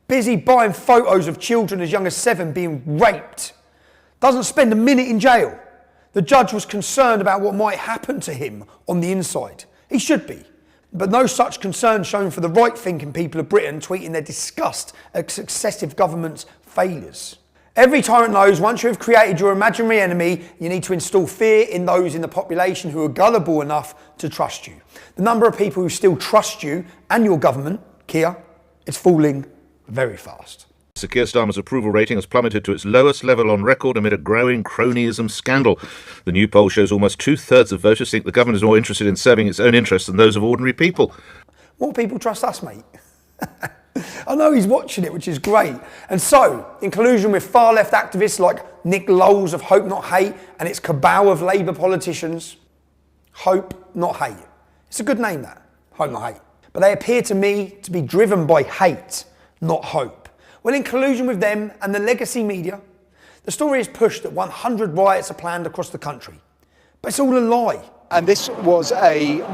busy buying photos of children as young as 7 being raped. Doesn't spend a minute in jail. The judge was concerned about what might happen to him on the inside. He should be. But no such concern shown for the right-thinking people of Britain tweeting their disgust at successive governments' failures. Every tyrant knows once you have created your imaginary enemy, you need to install fear in those in the population who are gullible enough to trust you. The number of people who still trust you and your government, Keir, is falling very fast. Sir Keir Starmer's approval rating has plummeted to its lowest level on record amid a growing cronyism scandal. The new poll shows almost 2/3 of voters think the government is more interested in serving its own interests than those of ordinary people. More people trust us, mate. I know he's watching it, which is great. And so, in collusion with far-left activists like Nick Lowles of Hope Not Hate and its cabal of Labour politicians, Hope Not Hate. It's a good name, that, Hope Not Hate. But they appear to me to be driven by hate, not hope. Well, in collusion with them and the legacy media, the story is pushed that 100 riots are planned across the country. But it's all a lie. And this was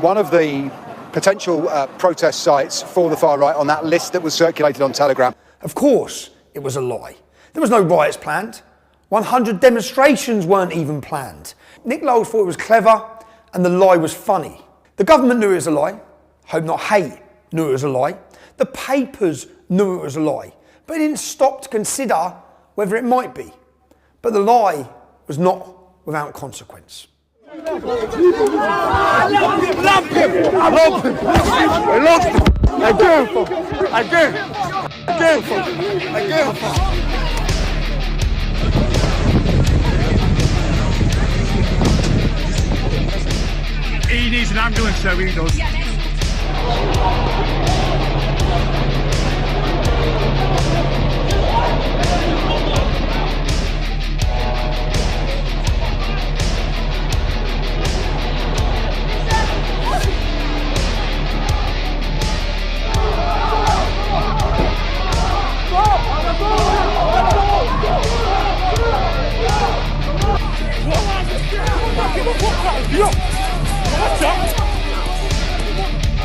one of the potential protest sites for the far right on that list that was circulated on Telegram. Of course it was a lie. There was no riots planned. 100 demonstrations weren't even planned. Nick Lowles thought it was clever and the lie was funny. The government knew it was a lie. Hope Not Hate knew it was a lie. The papers knew it was a lie. But it didn't stop to consider whether it might be. But the lie was not without consequence. I love him! Love him! I love him! I love him! I care for him! I care for him! I care for him! He needs an ambulance, so he does.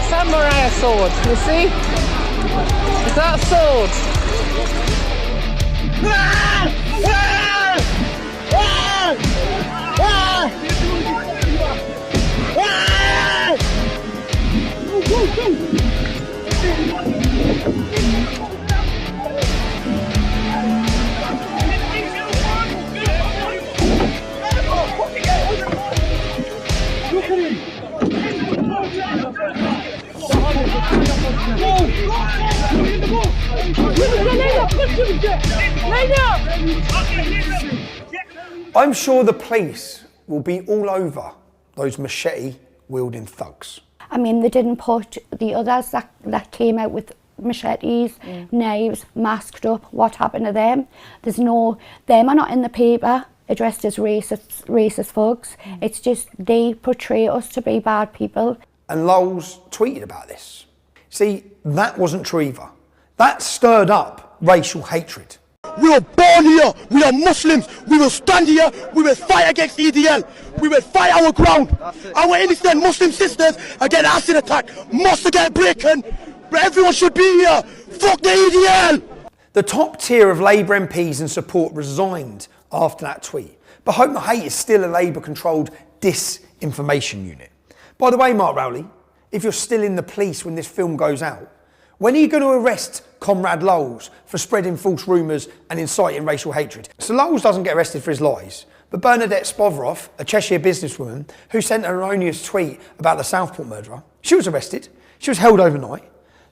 Samurai sword, you see? Is that a sword? Look at him! I'm sure the police will be all over those machete-wielding thugs. I mean, they didn't put the others that came out with machetes, knives, masked up. What happened to them? There's no... Them are not in the paper addressed as racist thugs. It's just they portray us to be bad people. And Lowles tweeted about this. See, that wasn't true either. That stirred up racial hatred. We were born here, we are Muslims, we will stand here, we will fight against EDL, we will fight our ground. Our innocent Muslim sisters are getting acid attacked, must get broken, but everyone should be here. Fuck the EDL! The top tier of Labour MPs in support resigned after that tweet. But Hope Not Hate is still a Labour-controlled disinformation unit. By the way, Mark Rowley, if you're still in the police when this film goes out, when are you going to arrest Comrade Lowles for spreading false rumours and inciting racial hatred? So Lowles doesn't get arrested for his lies, but Bernadette Spovroff, a Cheshire businesswoman who sent an erroneous tweet about the Southport murderer, she was arrested, she was held overnight,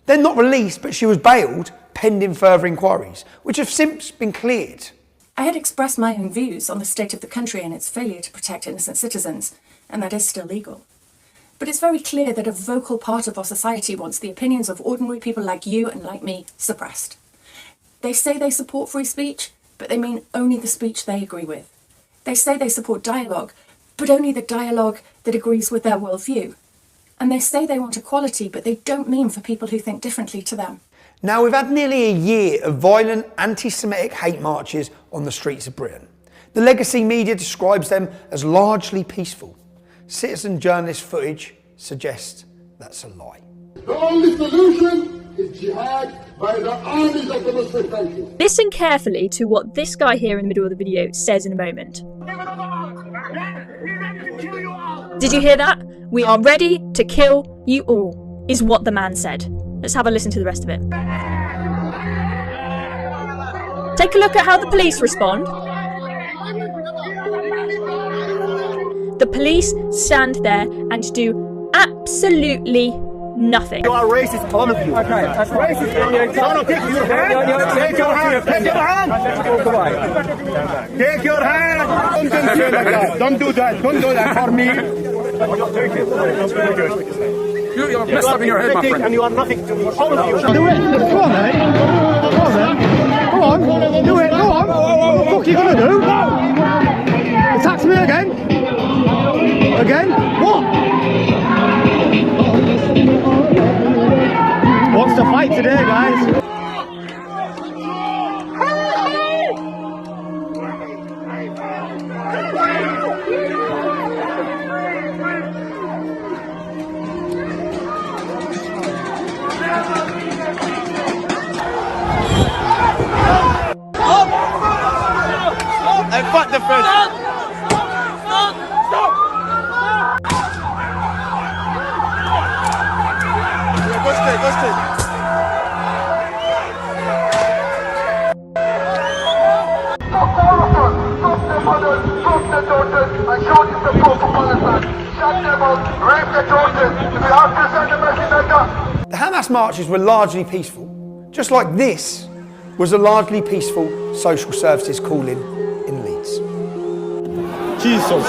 then not released, but she was bailed pending further inquiries, which have since been cleared. I had expressed my own views on the state of the country and its failure to protect innocent citizens, and that is still legal. But it's very clear that a vocal part of our society wants the opinions of ordinary people like you and like me suppressed. They say they support free speech, but they mean only the speech they agree with. They say they support dialogue, but only the dialogue that agrees with their worldview. And they say they want equality, but they don't mean for people who think differently to them. Now, we've had nearly a year of violent anti-Semitic hate marches on the streets of Britain. The legacy media describes them as largely peaceful. Citizen journalist footage suggests that's a lie. The only solution is jihad by the armies of the Muslim countries. Listen carefully to what this guy here in the middle of the video says in a moment. Did you hear that? We are ready to kill you all, is what the man said. Let's have a listen to the rest of it. Take a look at how the police respond. The police stand there and do absolutely nothing. You are racist, all of you. Okay, that's racist. No, take your hand. Take your hand. Take your hand. Take your hand. Don't do that. Don't do that for me. You're messed up in your head, my friend. And you are nothing to me. All of you. Do it. Go on, mate. Go on, then. Go on. Do it. Go on. What the fuck are you going to do? Attack me again. Again? What? What's the fight today, guys? And fuck the fence. The Hamas marches were largely peaceful, just like this was a largely peaceful social services call-in in Leeds. Jesus.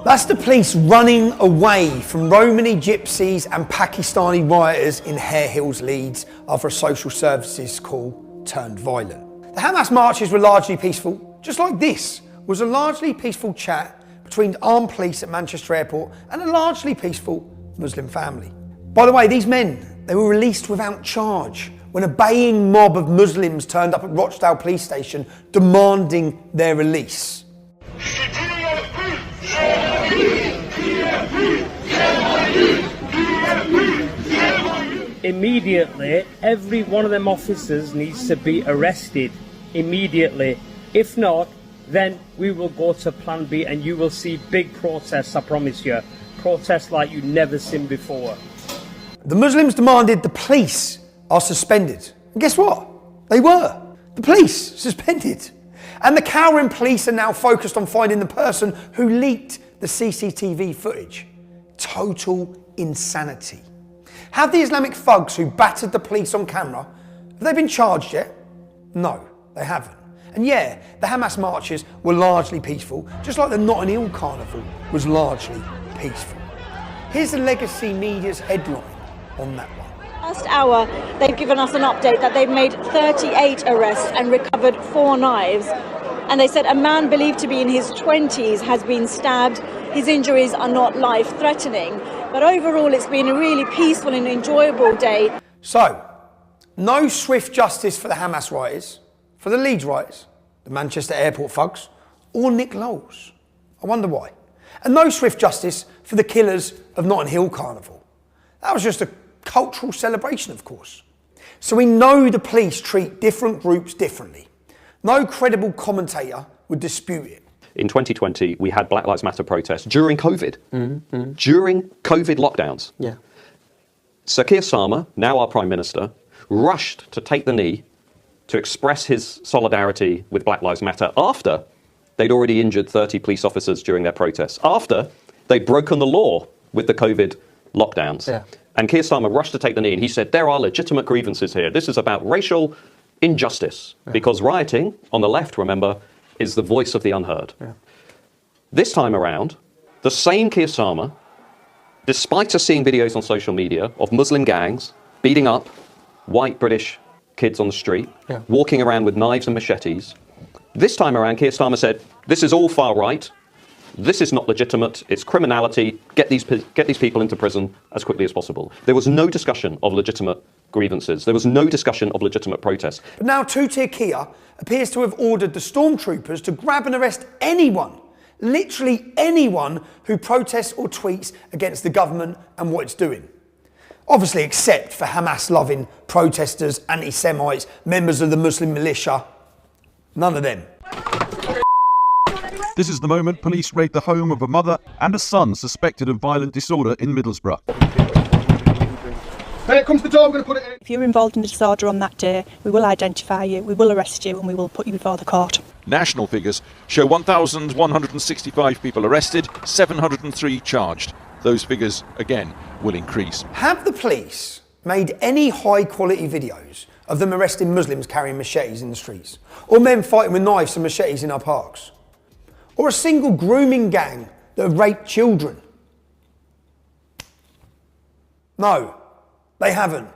That's the police running away from Romani gypsies and Pakistani rioters in Hare Hills, Leeds, after a social services call turned violent. The Hamas marches were largely peaceful, just like this was a largely peaceful chat between armed police at Manchester Airport and a largely peaceful Muslim family. By the way, these men, they were released without charge when a baying mob of Muslims turned up at Rochdale police station demanding their release. Immediately, every one of them officers needs to be arrested immediately. If not, then we will go to Plan B and you will see big protests, I promise you. Protests like you've never seen before. The Muslims demanded the police are suspended. And guess what? They were. The police suspended. And the cowering police are now focused on finding the person who leaked the CCTV footage. Total insanity. Have the Islamic thugs who battered the police on camera, have they been charged yet? No, they haven't. And yeah, the Hamas marches were largely peaceful, just like the Notting Hill Carnival was largely peaceful. Here's the legacy media's headline on that one. Last hour, they've given us an update that they've made 38 arrests and recovered 4 knives. And they said a man believed to be in his 20s has been stabbed. His injuries are not life-threatening. But overall, it's been a really peaceful and enjoyable day. So, no swift justice for the Hamas rioters, for the Leeds rioters, the Manchester Airport thugs, or Nick Lowell's. I wonder why. And no swift justice for the killers of Notting Hill Carnival. That was just a cultural celebration, of course. So we know the police treat different groups differently. No credible commentator would dispute it. In 2020, we had Black Lives Matter protests during COVID. During COVID lockdowns. Yeah. Sir Keir Stammer, now our Prime Minister, rushed to take the knee to express his solidarity with Black Lives Matter after they'd already injured 30 police officers during their protests, after they'd broken the law with the COVID lockdowns. Yeah. And Keir Stammer rushed to take the knee, and he said, there are legitimate grievances here. This is about racial injustice, because rioting, on the left, remember, is the voice of the unheard. Yeah. This time around, the same Keir Stammer, despite us seeing videos on social media of Muslim gangs beating up white British kids on the street, walking around with knives and machetes, this time around Keir Stammer said, this is all far right, This is not legitimate. It's criminality. Get these people into prison as quickly as possible. There was no discussion of legitimate grievances. There was no discussion of legitimate protests. But now two-tier Keir appears to have ordered the stormtroopers to grab and arrest anyone, literally anyone, who protests or tweets against the government and what it's doing. Obviously, except for Hamas-loving protesters, anti-Semites, members of the Muslim militia. None of them. This is the moment police raid the home of a mother and a son suspected of violent disorder in Middlesbrough. Here comes the door, I'm going to put it in. If you're involved in a disorder on that day, we will identify you, we will arrest you, and we will put you before the court. National figures show 1,165 people arrested, 703 charged. Those figures, again, will increase. Have the police made any high-quality videos of them arresting Muslims carrying machetes in the streets? Or men fighting with knives and machetes in our parks? Or a single grooming gang that have raped children? No, they haven't.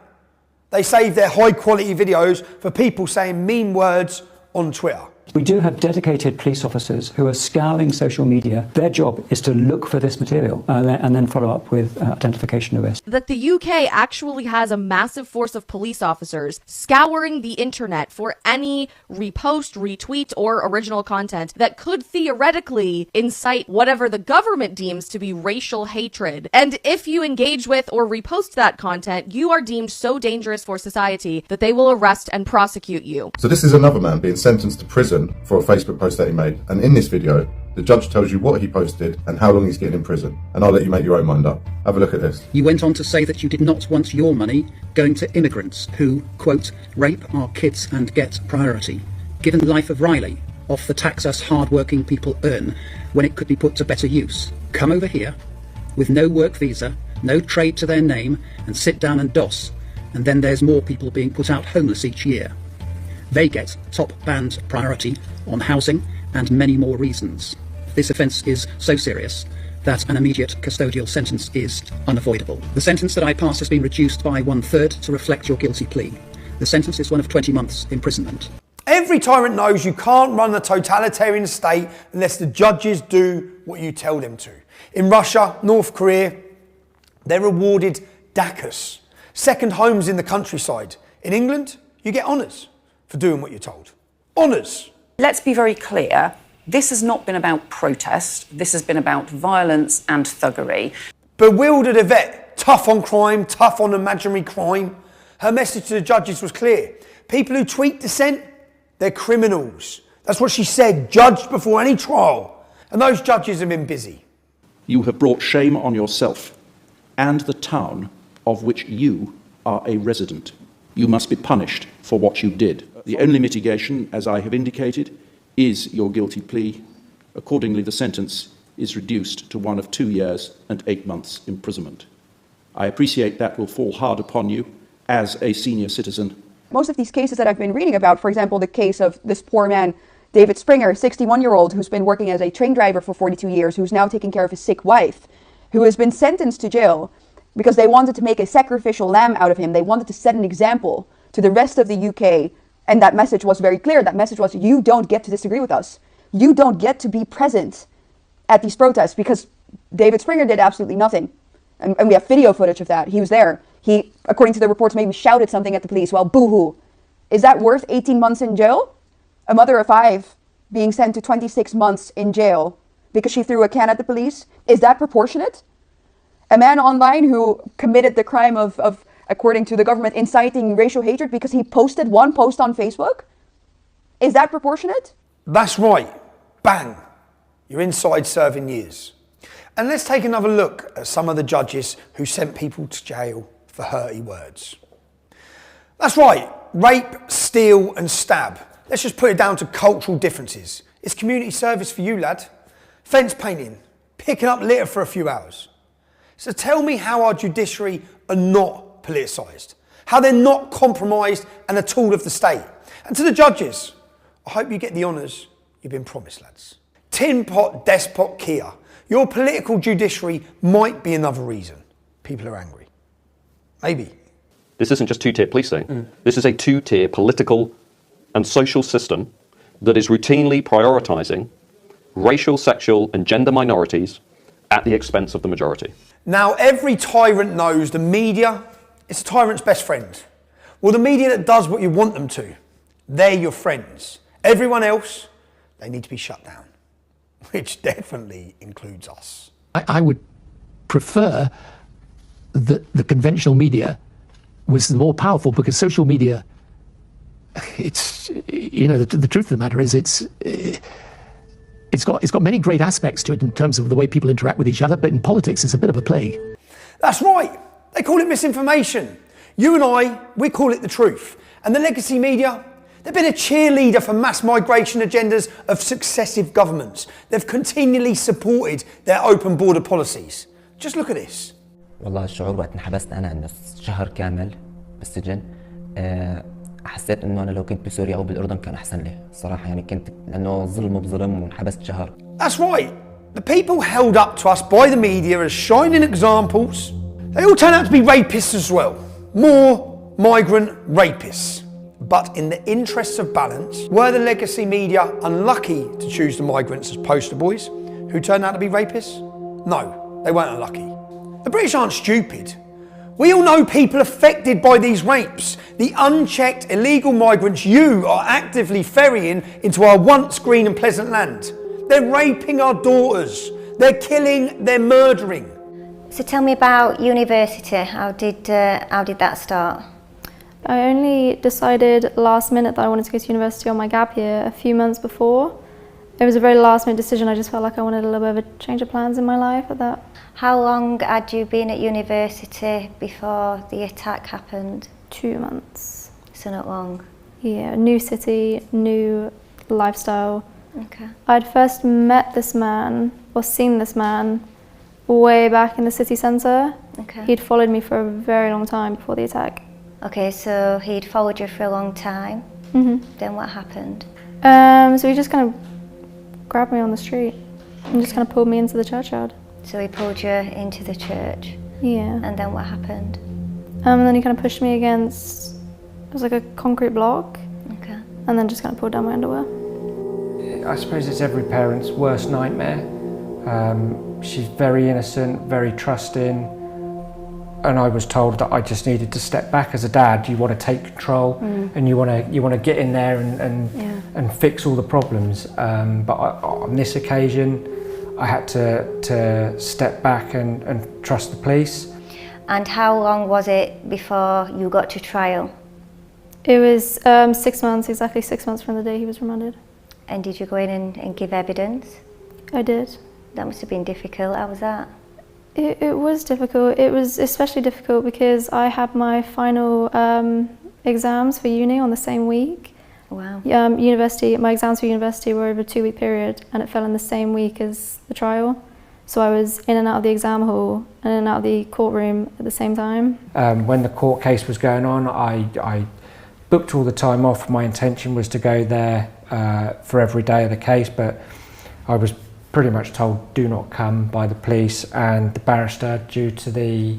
They save their high-quality videos for people saying mean words on Twitter. We do have dedicated police officers who are scouring social media. Their job is to look for this material and then follow up with identification arrest. That the UK actually has a massive force of police officers scouring the internet for any repost, retweet, or original content that could theoretically incite whatever the government deems to be racial hatred. And if you engage with or repost that content, you are deemed so dangerous for society that they will arrest and prosecute you. So this is another man being sentenced to prison for a Facebook post that he made, and in this video the judge tells you what he posted and how long he's getting in prison, and I'll let you make your own mind up. Have a look at this. You went on to say that you did not want your money going to immigrants who, quote, rape our kids and get priority. Given the life of Riley, off the tax us hard-working people earn when it could be put to better use. Come over here with no work visa, no trade to their name, and sit down and doss, and then there's more people being put out homeless each year. They get top band priority on housing and many more reasons. This offence is so serious that an immediate custodial sentence is unavoidable. The sentence that I pass has been reduced by 1/3 to reflect your guilty plea. The sentence is one of 20 months imprisonment. Every tyrant knows you can't run a totalitarian state unless the judges do what you tell them to. In Russia, North Korea, they're awarded dachas, second homes in the countryside. In England, you get honours for doing what you're told. Honours. Let's be very clear. This has not been about protest. This has been about violence and thuggery. Bewildered Yvette, tough on crime, tough on imaginary crime. Her message to the judges was clear. People who tweet dissent, they're criminals. That's what she said, judged before any trial. And those judges have been busy. You have brought shame on yourself and the town of which you are a resident. You must be punished for what you did. The only mitigation, as I have indicated, is your guilty plea. Accordingly, the sentence is reduced to one of 2 years and 8 months imprisonment. I appreciate that will fall hard upon you as a senior citizen. Most of these cases that I've been reading about, for example, the case of this poor man, David Springer, a 61-year-old who's been working as a train driver for 42 years, who's now taking care of his sick wife, who has been sentenced to jail because they wanted to make a sacrificial lamb out of him. They wanted to set an example to the rest of the UK. And that message was very clear. That message was, you don't get to disagree with us. You don't get to be present at these protests, because David Springer did absolutely nothing. And we have video footage of that. He was there. He, according to the reports, maybe shouted something at the police. Well, boo-hoo. Is that worth 18 months in jail? A mother of 5 being sent to 26 months in jail because she threw a can at the police? Is that proportionate? A man online who committed the crime of according to the government, inciting racial hatred because he posted one post on Facebook? Is that proportionate? That's right. Bang. You're inside serving years. And let's take another look at some of the judges who sent people to jail for hurty words. That's right. Rape, steal and stab. Let's just put it down to cultural differences. It's community service for you, lad. Fence painting. Picking up litter for a few hours. So tell me how our judiciary are not politicised, how they're not compromised and a tool of the state. And to the judges, I hope you get the honours you've been promised, lads. Tin pot despot Keir, your political judiciary might be another reason people are angry. Maybe. This isn't just two-tier policing. This is a two-tier political and social system that is routinely prioritising racial, sexual, and gender minorities at the expense of the majority. Now, every tyrant knows the media is a tyrant's best friend. Well, the media that does what you want them to, they're your friends. Everyone else, they need to be shut down, which definitely includes us. I would prefer that the conventional media was more powerful, because social media, it's, you know, the truth of the matter is it's got many great aspects to it in terms of the way people interact with each other, but in politics it's a bit of a plague. That's right. They call it misinformation. You and I, we call it the truth. And the legacy media, they've been a cheerleader for mass migration agendas of successive governments. They've continually supported their open border policies. Just look at this. والله الشعور وقت انحبست أنا إنه شهر كامل بالسجن، حسيت إنه أنا لو كنت بسوريا أو بالأردن كان أحسن لي صراحة، يعني كنت لأنه ظلم وبظلم وانحبست شهر. That's right. The people held up to us by the media as shining examples, they all turn out to be rapists as well. More migrant rapists. But in the interests of balance, were the legacy media unlucky to choose the migrants as poster boys who turned out to be rapists? No, they weren't unlucky. The British aren't stupid. We all know people affected by these rapes. The unchecked illegal migrants you are actively ferrying into our once green and pleasant land. They're raping our daughters. They're killing, they're murdering. So tell me about university. How did that start? I only decided last minute that I wanted to go to university on my gap year a few months before. It was a very last minute decision. I just felt like I wanted a little bit of a change of plans in my life at that. How long had you been at university before the attack happened? 2 months. So not long? Yeah, new city, new lifestyle. Okay. I'd first met this man, or seen this man, way back in the city centre. Okay. He'd followed me for a very long time before the attack. Okay, so he'd followed you for a long time. Mm-hmm. Then what happened? So he just kind of grabbed me on the street and just kind of pulled me into the churchyard. So he pulled you into the church? Yeah. And then what happened? And then he kind of pushed me against, it was like a concrete block. Okay. And then just kind of pulled down my underwear. I suppose it's every parent's worst nightmare. She's very innocent, very trusting. And I was told that I just needed to step back as a dad. You want to take control, and you want to get in there and fix all the problems. But on this occasion, I had to step back and trust the police. And how long was it before you got to trial? It was 6 months, exactly 6 months from the day he was remanded. And did you go in and give evidence? I did. That must have been difficult. How was that? It was difficult. It was especially difficult because I had my final exams for uni on the same week. Wow. My exams for university were over a 2-week period, and it fell in the same week as the trial. So I was in and out of the exam hall and in and out of the courtroom at the same time. When the court case was going on, I booked all the time off. My intention was to go there for every day of the case, but I was pretty much told do not come by the police and the barrister due to the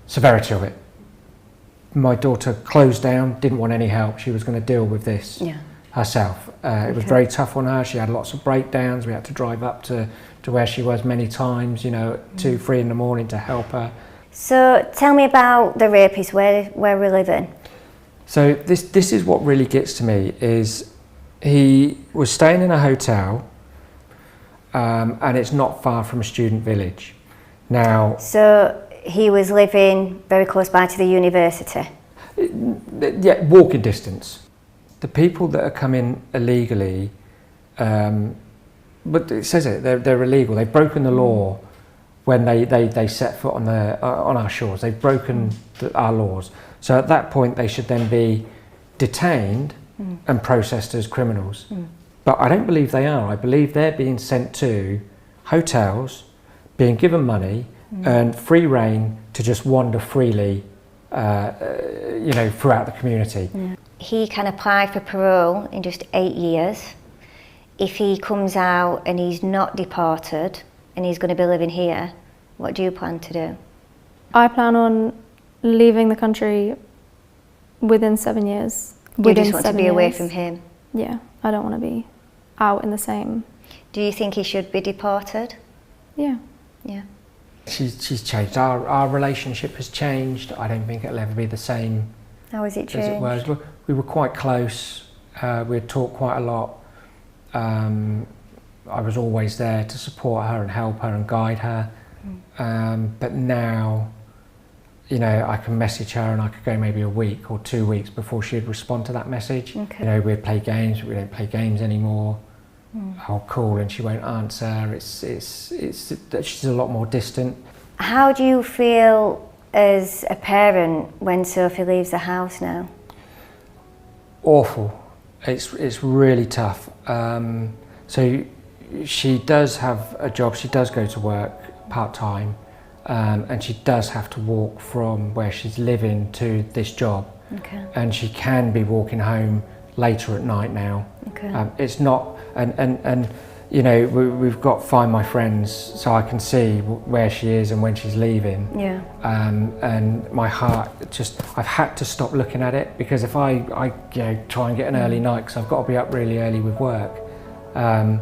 severity of it. My daughter closed down, didn't want any help. She was going to deal with this herself. It was very tough on her. She had lots of breakdowns. We had to drive up to where she was many times, 2, 3 in the morning to help her. So tell me about the rapist, where we're living. So this is what really gets to me, is he was staying in a hotel, and it's not far from a student village. Now, so he was living very close by to the university? Yeah, walking distance. The people that are coming illegally, but it says it, they're illegal. They've broken the law when they set foot on our shores. They've broken our laws. So at that point they should then be detained and processed as criminals. But I don't believe they are. I believe they're being sent to hotels, being given money and free rein to just wander freely, throughout the community. He can apply for parole in just 8 years. If he comes out and he's not deported and he's going to be living here, what do you plan to do? I plan on leaving the country within 7 years. You just want to be away from him? Yeah, I don't want to be out in the same Do you think he should be deported? Yeah. Yeah. She's changed. Our relationship has changed. I don't think it'll ever be the same. How has it as it changed? was. We were quite close. We'd talk quite a lot. I was always there to support her and help her and guide her. But now, you know, I can message her and I could go maybe a week or 2 weeks before she'd respond to that message. Okay. You know, we'd play games, but we don't play games anymore. I'll call and she won't answer. She's a lot more distant. How do you feel as a parent when Sophie leaves the house now? Awful. It's really tough. So she does have a job. She does go to work part-time, and she does have to walk from where she's living to this job. Okay. And she can be walking home later at night now. Okay. It's not, and you know, we've got Find My Friends, so I can see where she is and when she's leaving. Yeah. And my heart I've had to stop looking at it, because if I you know, try and get an early night, because I've got to be up really early with work, and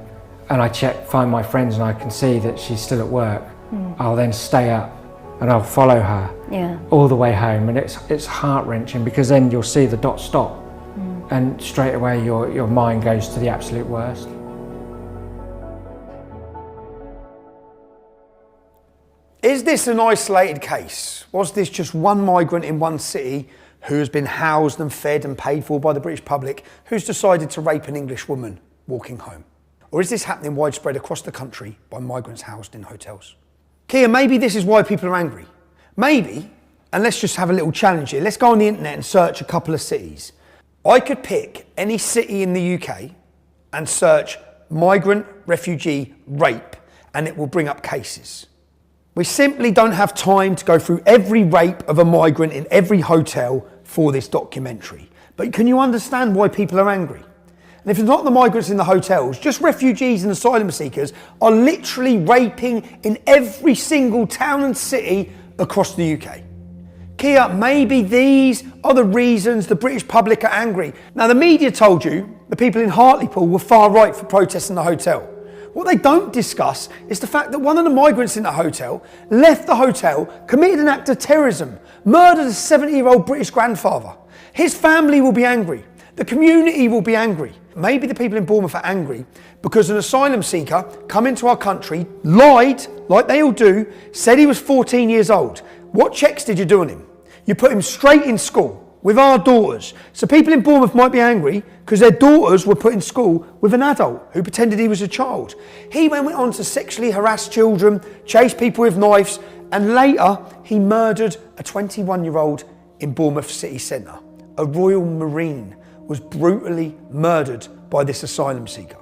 I Find My Friends and I can see that she's still at work, I'll then stay up and I'll follow her all the way home, and it's heart-wrenching, because then you'll see the dot stop, and straight away your mind goes to the absolute worst. Is this an isolated case? Was this just one migrant in one city who has been housed and fed and paid for by the British public, who's decided to rape an English woman walking home? Or is this happening widespread across the country by migrants housed in hotels? Keir, maybe this is why people are angry. Maybe, and let's just have a little challenge here. Let's go on the internet and search a couple of cities. I could pick any city in the UK and search migrant, refugee, rape, and it will bring up cases. We simply don't have time to go through every rape of a migrant in every hotel for this documentary. But can you understand why people are angry? And if it's not the migrants in the hotels, just refugees and asylum seekers are literally raping in every single town and city across the UK. Keir, maybe these are the reasons the British public are angry. Now, the media told you the people in Hartlepool were far right for protesting the hotel. What they don't discuss is the fact that one of the migrants in the hotel left the hotel, committed an act of terrorism, murdered a 70-year-old British grandfather. His family will be angry. The community will be angry. Maybe the people in Bournemouth are angry because an asylum seeker come into our country, lied, like they all do, said he was 14 years old. What checks did you do on him? You put him straight in school with our daughters. So people in Bournemouth might be angry because their daughters were put in school with an adult who pretended he was a child. He went on to sexually harass children, chase people with knives, and later he murdered a 21-year-old in Bournemouth city centre. A Royal Marine was brutally murdered by this asylum seeker.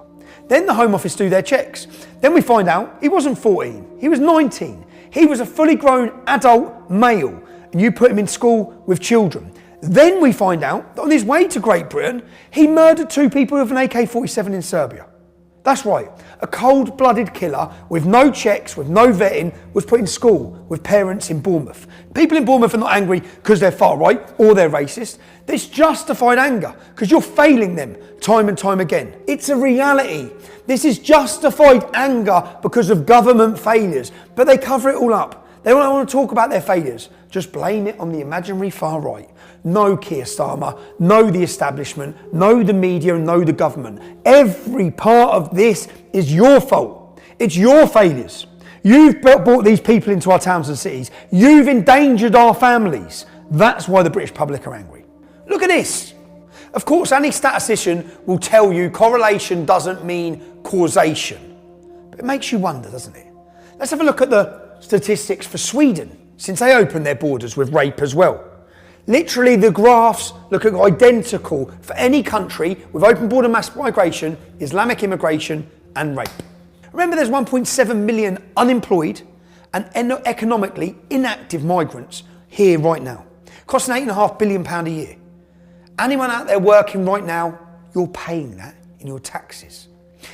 Then the Home Office do their checks. Then we find out he wasn't 14, he was 19. He was a fully grown adult male, and you put him in school with children. Then we find out that on his way to Great Britain, he murdered 2 people with an AK-47 in Serbia. That's right, a cold-blooded killer with no checks, with no vetting, was put in school with parents in Bournemouth. People in Bournemouth are not angry because they're far right or they're racist. It's justified anger because you're failing them time and time again. It's a reality. This is justified anger because of government failures, but they cover it all up. They don't want to talk about their failures. Just blame it on the imaginary far right. No Keir Stammer, no the establishment, no the media, and no the government. Every part of this is your fault. It's your failures. You've brought these people into our towns and cities. You've endangered our families. That's why the British public are angry. Look at this. Of course, any statistician will tell you correlation doesn't mean causation. But it makes you wonder, doesn't it? Let's have a look at the statistics for Sweden, since they opened their borders with rape as well. Literally, the graphs look identical for any country with open border mass migration, Islamic immigration, and rape. Remember, there's 1.7 million unemployed and economically inactive migrants here right now, costing £8.5 billion a year. Anyone out there working right now, you're paying that in your taxes.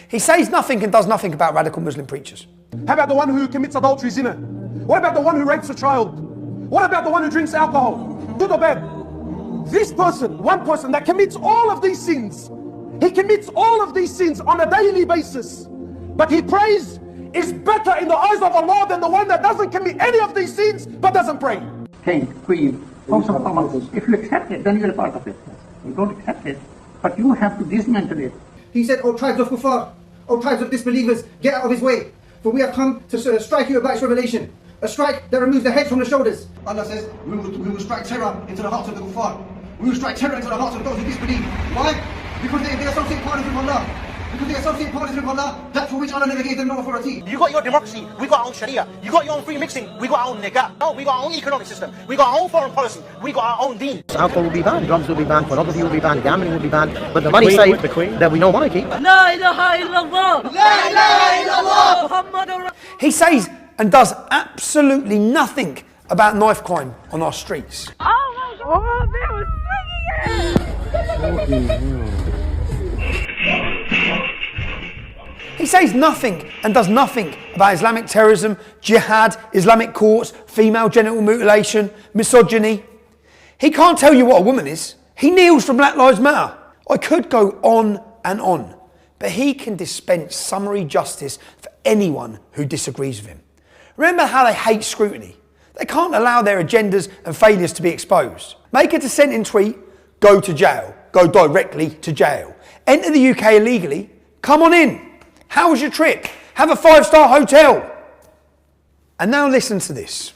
He says nothing and does nothing about radical Muslim preachers. How about the one who commits adultery, zina? What about the one who rapes a child? What about the one who drinks alcohol? Good or bad? This person, one person that commits all of these sins, he commits all of these sins on a daily basis. but he prays is better in the eyes of Allah than the one that doesn't commit any of these sins but doesn't pray. King, Queen, House of Commons, if you accept it, then you're a part of it. You don't accept it, but you have to dismantle it. He said, O tribes of kuffar, O tribes of disbelievers, get out of his way, for we have come to strike you a black's revelation, a strike that removes the head from the shoulders. Allah says, we will strike terror into the hearts of the kuffar. We will strike terror into the hearts of those who disbelieve. Why? Because they associate partners with Allah. Because they associate partners with Allah, that for which Allah never gave them no authority. You got your democracy, we got our own Sharia. You got your own free mixing, we got our own nikah. No, we got our own economic system, we got our own foreign policy, we got our own deen. Alcohol will be banned, drugs will be banned, pornography will be banned, gambling will be banned, but the money saved, there'll be no monarchy. La ilaha illallah! La ilaha illallah! He says and does absolutely nothing about knife crime on our streets. Oh my God, they were swinging it! He says nothing and does nothing about Islamic terrorism, jihad, Islamic courts, female genital mutilation, misogyny. He can't tell you what a woman is. He kneels for Black Lives Matter. I could go on and on, but he can dispense summary justice for anyone who disagrees with him. Remember how they hate scrutiny? They can't allow their agendas and failures to be exposed. Make a dissenting tweet, go to jail. Go directly to jail. Enter the UK illegally, come on in. How was your trip? Have a 5-star hotel. And now listen to this.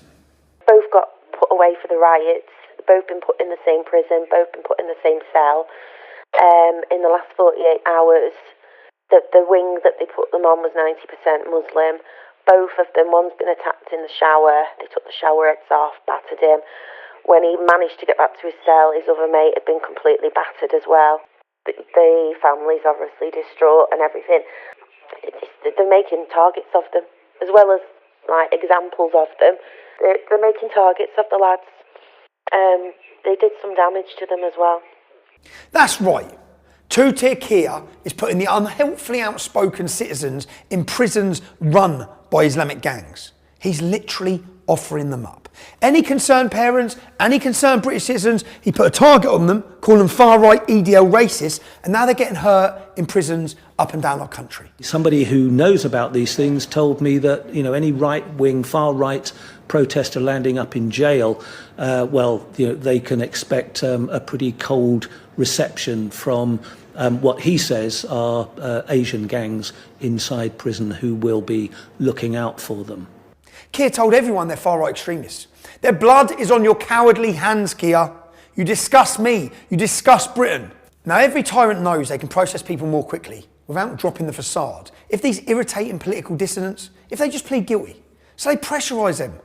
Both got put away for the riots, both been put in the same prison, both been put in the same cell. In the last 48 hours, the wing that they put them on was 90% Muslim. Both of them, one's been attacked in the shower, they took the shower heads off, battered him. When he managed to get back to his cell, his other mate had been completely battered as well. The family's obviously distraught and everything. They're making targets of them, as well as like examples of them. They're making targets of the lads. They did some damage to them as well. That's right. Two-tier Keir is putting the unhelpfully outspoken citizens in prisons run by Islamic gangs. He's literally offering them up. Any concerned parents, any concerned British citizens, he put a target on them, calling them far-right EDL racists, and now they're getting hurt in prisons up and down our country. Somebody who knows about these things told me that, you know, any right-wing, far-right protester landing up in jail, they can expect a pretty cold reception from what he says are Asian gangs inside prison who will be looking out for them. Keir told everyone they're far-right extremists. Their blood is on your cowardly hands, Keir. You disgust me. You disgust Britain. Now, every tyrant knows they can process people more quickly without dropping the facade. If these irritating political dissidents, if they just plead guilty. So they pressurise them.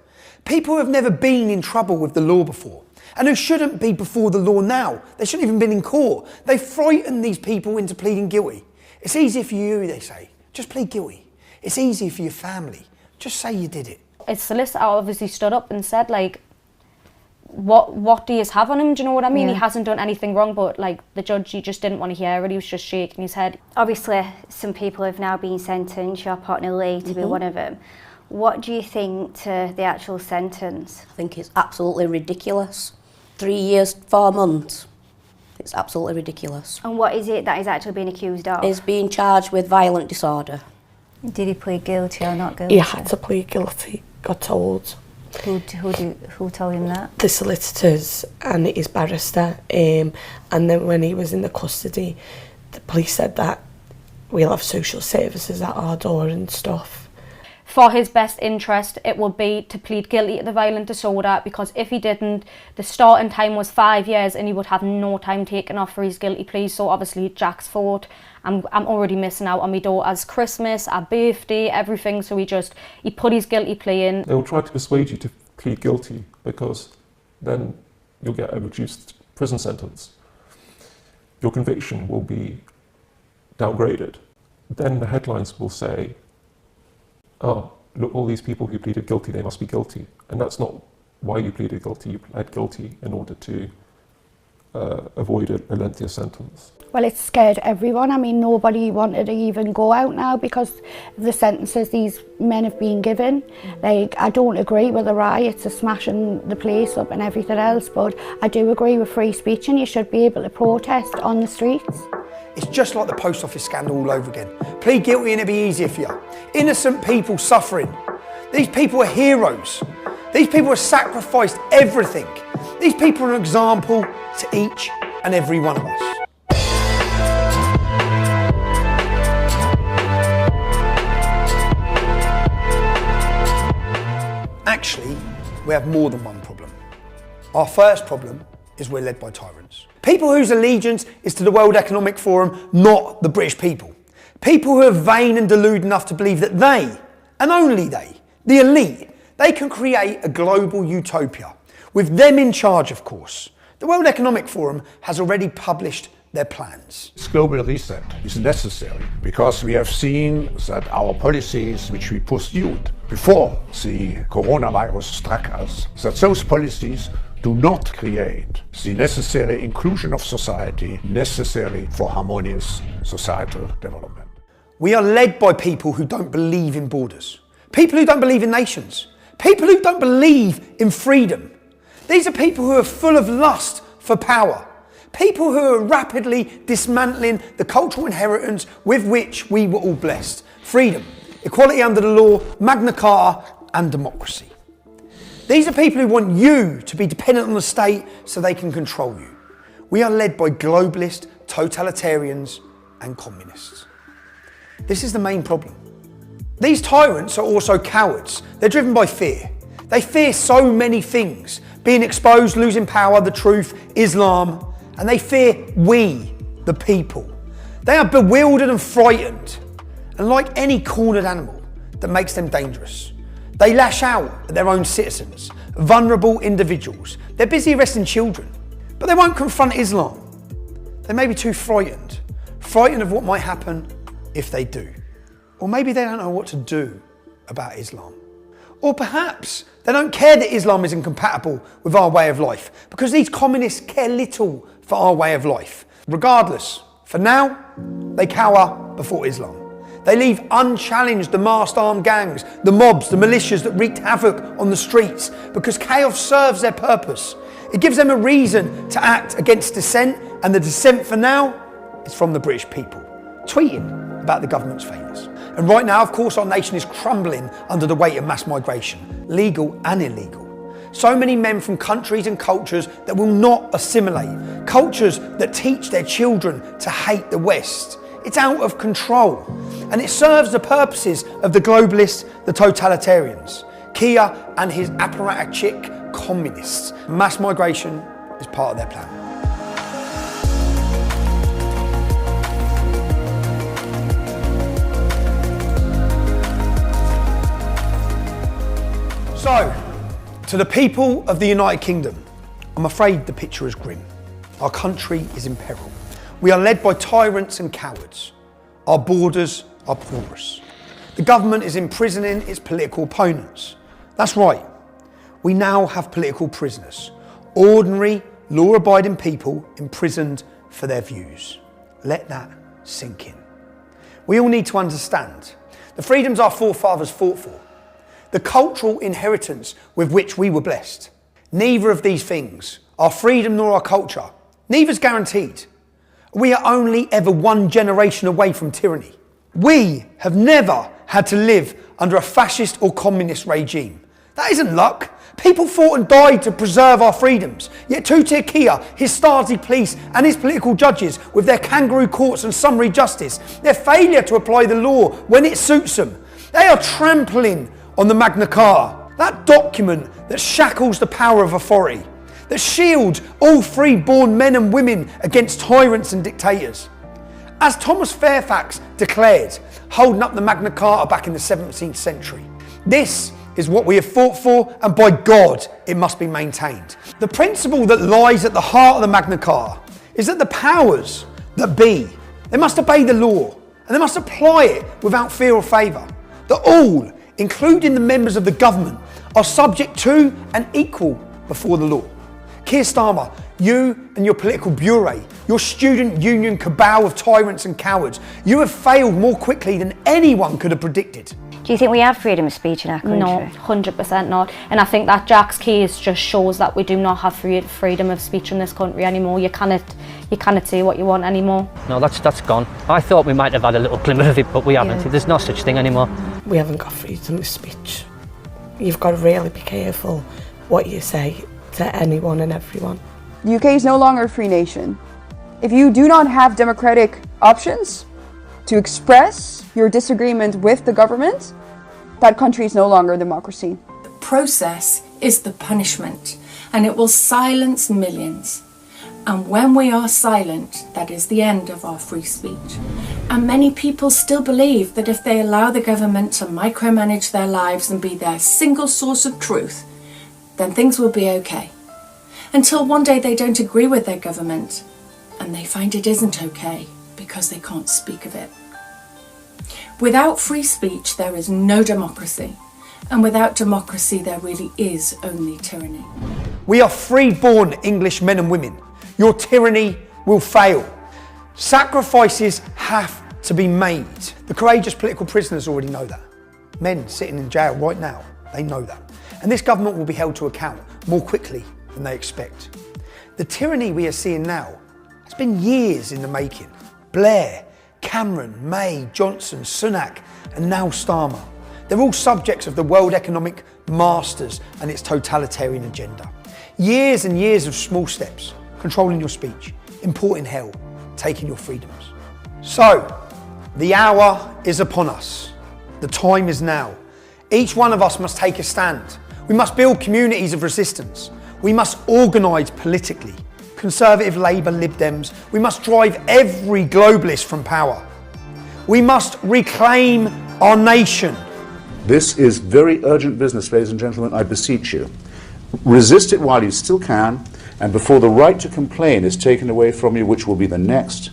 People who have never been in trouble with the law before and who shouldn't be before the law now. They shouldn't even been in court. They frighten these people into pleading guilty. It's easy for you, they say. Just plead guilty. It's easy for your family. Just say you did it. His solicitor obviously stood up and said, like, what do you have on him? Do you know what I mean? Yeah. He hasn't done anything wrong, but like the judge, he just didn't want to hear it. He was just shaking his head. Obviously, some people have now been sentenced, your partner Lee to be one of them. What do you think to the actual sentence? I think it's absolutely ridiculous. 3 years, 4 months. It's absolutely ridiculous. And what is it that he's actually being accused of? He's being charged with violent disorder. Did he plead guilty or not guilty? He had to plead guilty, got told. Who told him that? The solicitors and his barrister. And then when he was in the custody, the police said that we'll have social services at our door and stuff. For his best interest, it would be to plead guilty to the violent disorder, because if he didn't, the starting time was 5 years and he would have no time taken off for his guilty plea. So obviously Jack's fault. I'm already missing out on my daughter's Christmas, our birthday, everything. So he put his guilty plea in. They'll try to persuade you to plead guilty because then you'll get a reduced prison sentence. Your conviction will be downgraded. Then the headlines will say, oh, look, all these people who pleaded guilty, they must be guilty. And that's not why you pleaded guilty. You pled guilty in order to avoid a lengthier sentence. Well, it's scared everyone. I mean, nobody wanted to even go out now because of the sentences these men have been given. Like, I don't agree with the riots, the smashing the place up and everything else, but I do agree with free speech and you should be able to protest on the streets. It's just like the post office scandal all over again. Plead guilty and it'll be easier for you. Innocent people suffering. These people are heroes. These people have sacrificed everything. These people are an example to each and every one of us. Actually, we have more than one problem. Our first problem is we're led by tyrants. People whose allegiance is to the World Economic Forum, not the British people. People who are vain and deluded enough to believe that they, and only they, the elite, they can create a global utopia, with them in charge, of course. The World Economic Forum has already published their plans. This global reset is necessary because we have seen that our policies which we pursued before the coronavirus struck us, that those policies do not create the necessary inclusion of society necessary for harmonious societal development. We are led by people who don't believe in borders, people who don't believe in nations, people who don't believe in freedom. These are people who are full of lust for power, people who are rapidly dismantling the cultural inheritance with which we were all blessed. Freedom, equality under the law, Magna Carta and democracy. These are people who want you to be dependent on the state so they can control you. We are led by globalist, totalitarians and communists. This is the main problem. These tyrants are also cowards. They're driven by fear. They fear so many things. Being exposed, losing power, the truth, Islam, and they fear we, the people. They are bewildered and frightened, and like any cornered animal that makes them dangerous. They lash out at their own citizens, vulnerable individuals. They're busy arresting children, but they won't confront Islam. They may be too frightened of what might happen if they do. Or maybe they don't know what to do about Islam. Or perhaps they don't care that Islam is incompatible with our way of life, because these communists care little for our way of life. Regardless, for now, they cower before Islam. They leave unchallenged the masked armed gangs, the mobs, the militias that wreaked havoc on the streets, because chaos serves their purpose. It gives them a reason to act against dissent, and the dissent for now is from the British people, tweeting about the government's failures. And right now, of course, our nation is crumbling under the weight of mass migration, legal and illegal. So many men from countries and cultures that will not assimilate, cultures that teach their children to hate the West. It's out of control, and it serves the purposes of the globalists, the totalitarians, Keir and his apparatchik communists. Mass migration is part of their plan. So, to the people of the United Kingdom, I'm afraid the picture is grim. Our country is in peril. We are led by tyrants and cowards. Our borders are porous. The government is imprisoning its political opponents. That's right. We now have political prisoners. Ordinary, law-abiding people imprisoned for their views. Let that sink in. We all need to understand the freedoms our forefathers fought for, the cultural inheritance with which we were blessed. Neither of these things, our freedom nor our culture, neither's guaranteed. We are only ever one generation away from tyranny. We have never had to live under a fascist or communist regime. That isn't luck. People fought and died to preserve our freedoms. Yet two-tier Keir, his Stasi police and his political judges with their kangaroo courts and summary justice, their failure to apply the law when it suits them, they are trampling on the Magna Carta, that document that shackles the power of authority, that shields all free-born men and women against tyrants and dictators. As Thomas Fairfax declared, holding up the Magna Carta back in the 17th century, this is what we have fought for, and by God, it must be maintained. The principle that lies at the heart of the Magna Carta is that the powers that be, they must obey the law, and they must apply it without fear or favour. That all, including the members of the government, are subject to and equal before the law. Keir Stammer, you and your political bureau, your student union cabal of tyrants and cowards, you have failed more quickly than anyone could have predicted. Do you think we have freedom of speech in our country? No, 100% not. And I think that Jack's case just shows that we do not have freedom of speech in this country anymore. You cannot you cannot say what you want anymore. No, that's gone. I thought we might have had a little glimmer of it, but we haven't. Yeah. There's no such thing anymore. We haven't got freedom of speech. You've got to really be careful what you say to anyone and everyone. The UK is no longer a free nation. If you do not have democratic options to express your disagreement with the government, that country is no longer a democracy. The process is the punishment, and it will silence millions. And when we are silent, that is the end of our free speech. And many people still believe that if they allow the government to micromanage their lives and be their single source of truth, then things will be okay. Until one day they don't agree with their government, and they find it isn't okay because they can't speak of it. Without free speech, there is no democracy. And without democracy, there really is only tyranny. We are free-born English men and women. Your tyranny will fail. Sacrifices have to be made. The courageous political prisoners already know that. Men sitting in jail right now, they know that. And this government will be held to account more quickly than they expect. The tyranny we are seeing now has been years in the making. Blair, Cameron, May, Johnson, Sunak, and now Stammer. They're all subjects of the World Economic Masters and its totalitarian agenda. Years and years of small steps, controlling your speech, importing hell, taking your freedoms. So, the hour is upon us. The time is now. Each one of us must take a stand. We must build communities of resistance. We must organise politically. Conservative Labour, Lib Dems. We must drive every globalist from power. We must reclaim our nation. This is very urgent business, ladies and gentlemen, I beseech you. Resist it while you still can, and before the right to complain is taken away from you, which will be the next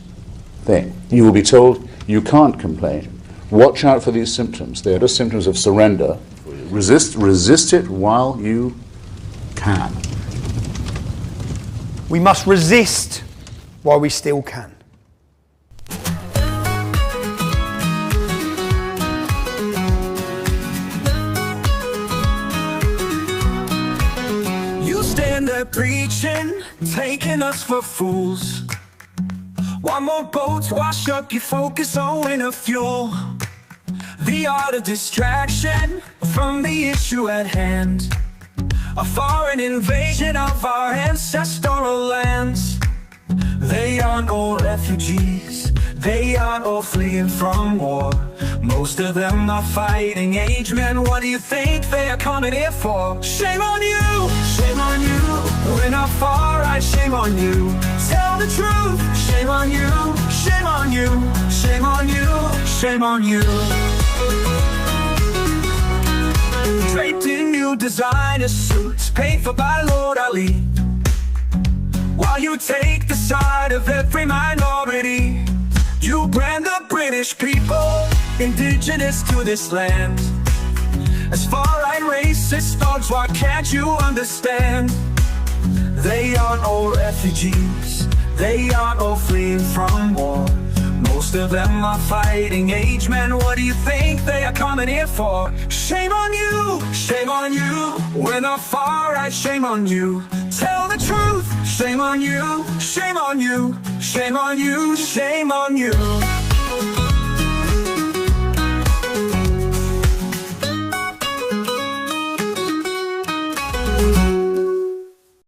thing. You will be told you can't complain. Watch out for these symptoms. They are just symptoms of surrender. Resist it while you can. We must resist while we still can. You stand there preaching, taking us for fools. One more boat to wash up your focus on winter fuel. The art of distraction from the issue at hand. A foreign invasion of our ancestral lands. They aren't all refugees, they aren't all fleeing from war. Most of them are fighting age men. What do you think they are coming here for? Shame on you, shame on you. We're not far right, shame on you. Tell the truth, shame on you, shame on you, shame on you, shame on you. Draped in new designer suits, paid for by Lord Ali. While you take the side of every minority, you brand the British people, indigenous to this land, as far-right racist thugs. Why can't you understand? They aren't all refugees, they aren't all fleeing from war. Most of them are fighting age men. What do you think they are coming here for? Shame on you, shame on you. We're not far right, shame on you. Tell the truth, shame on you, shame on you, shame on you, shame on you.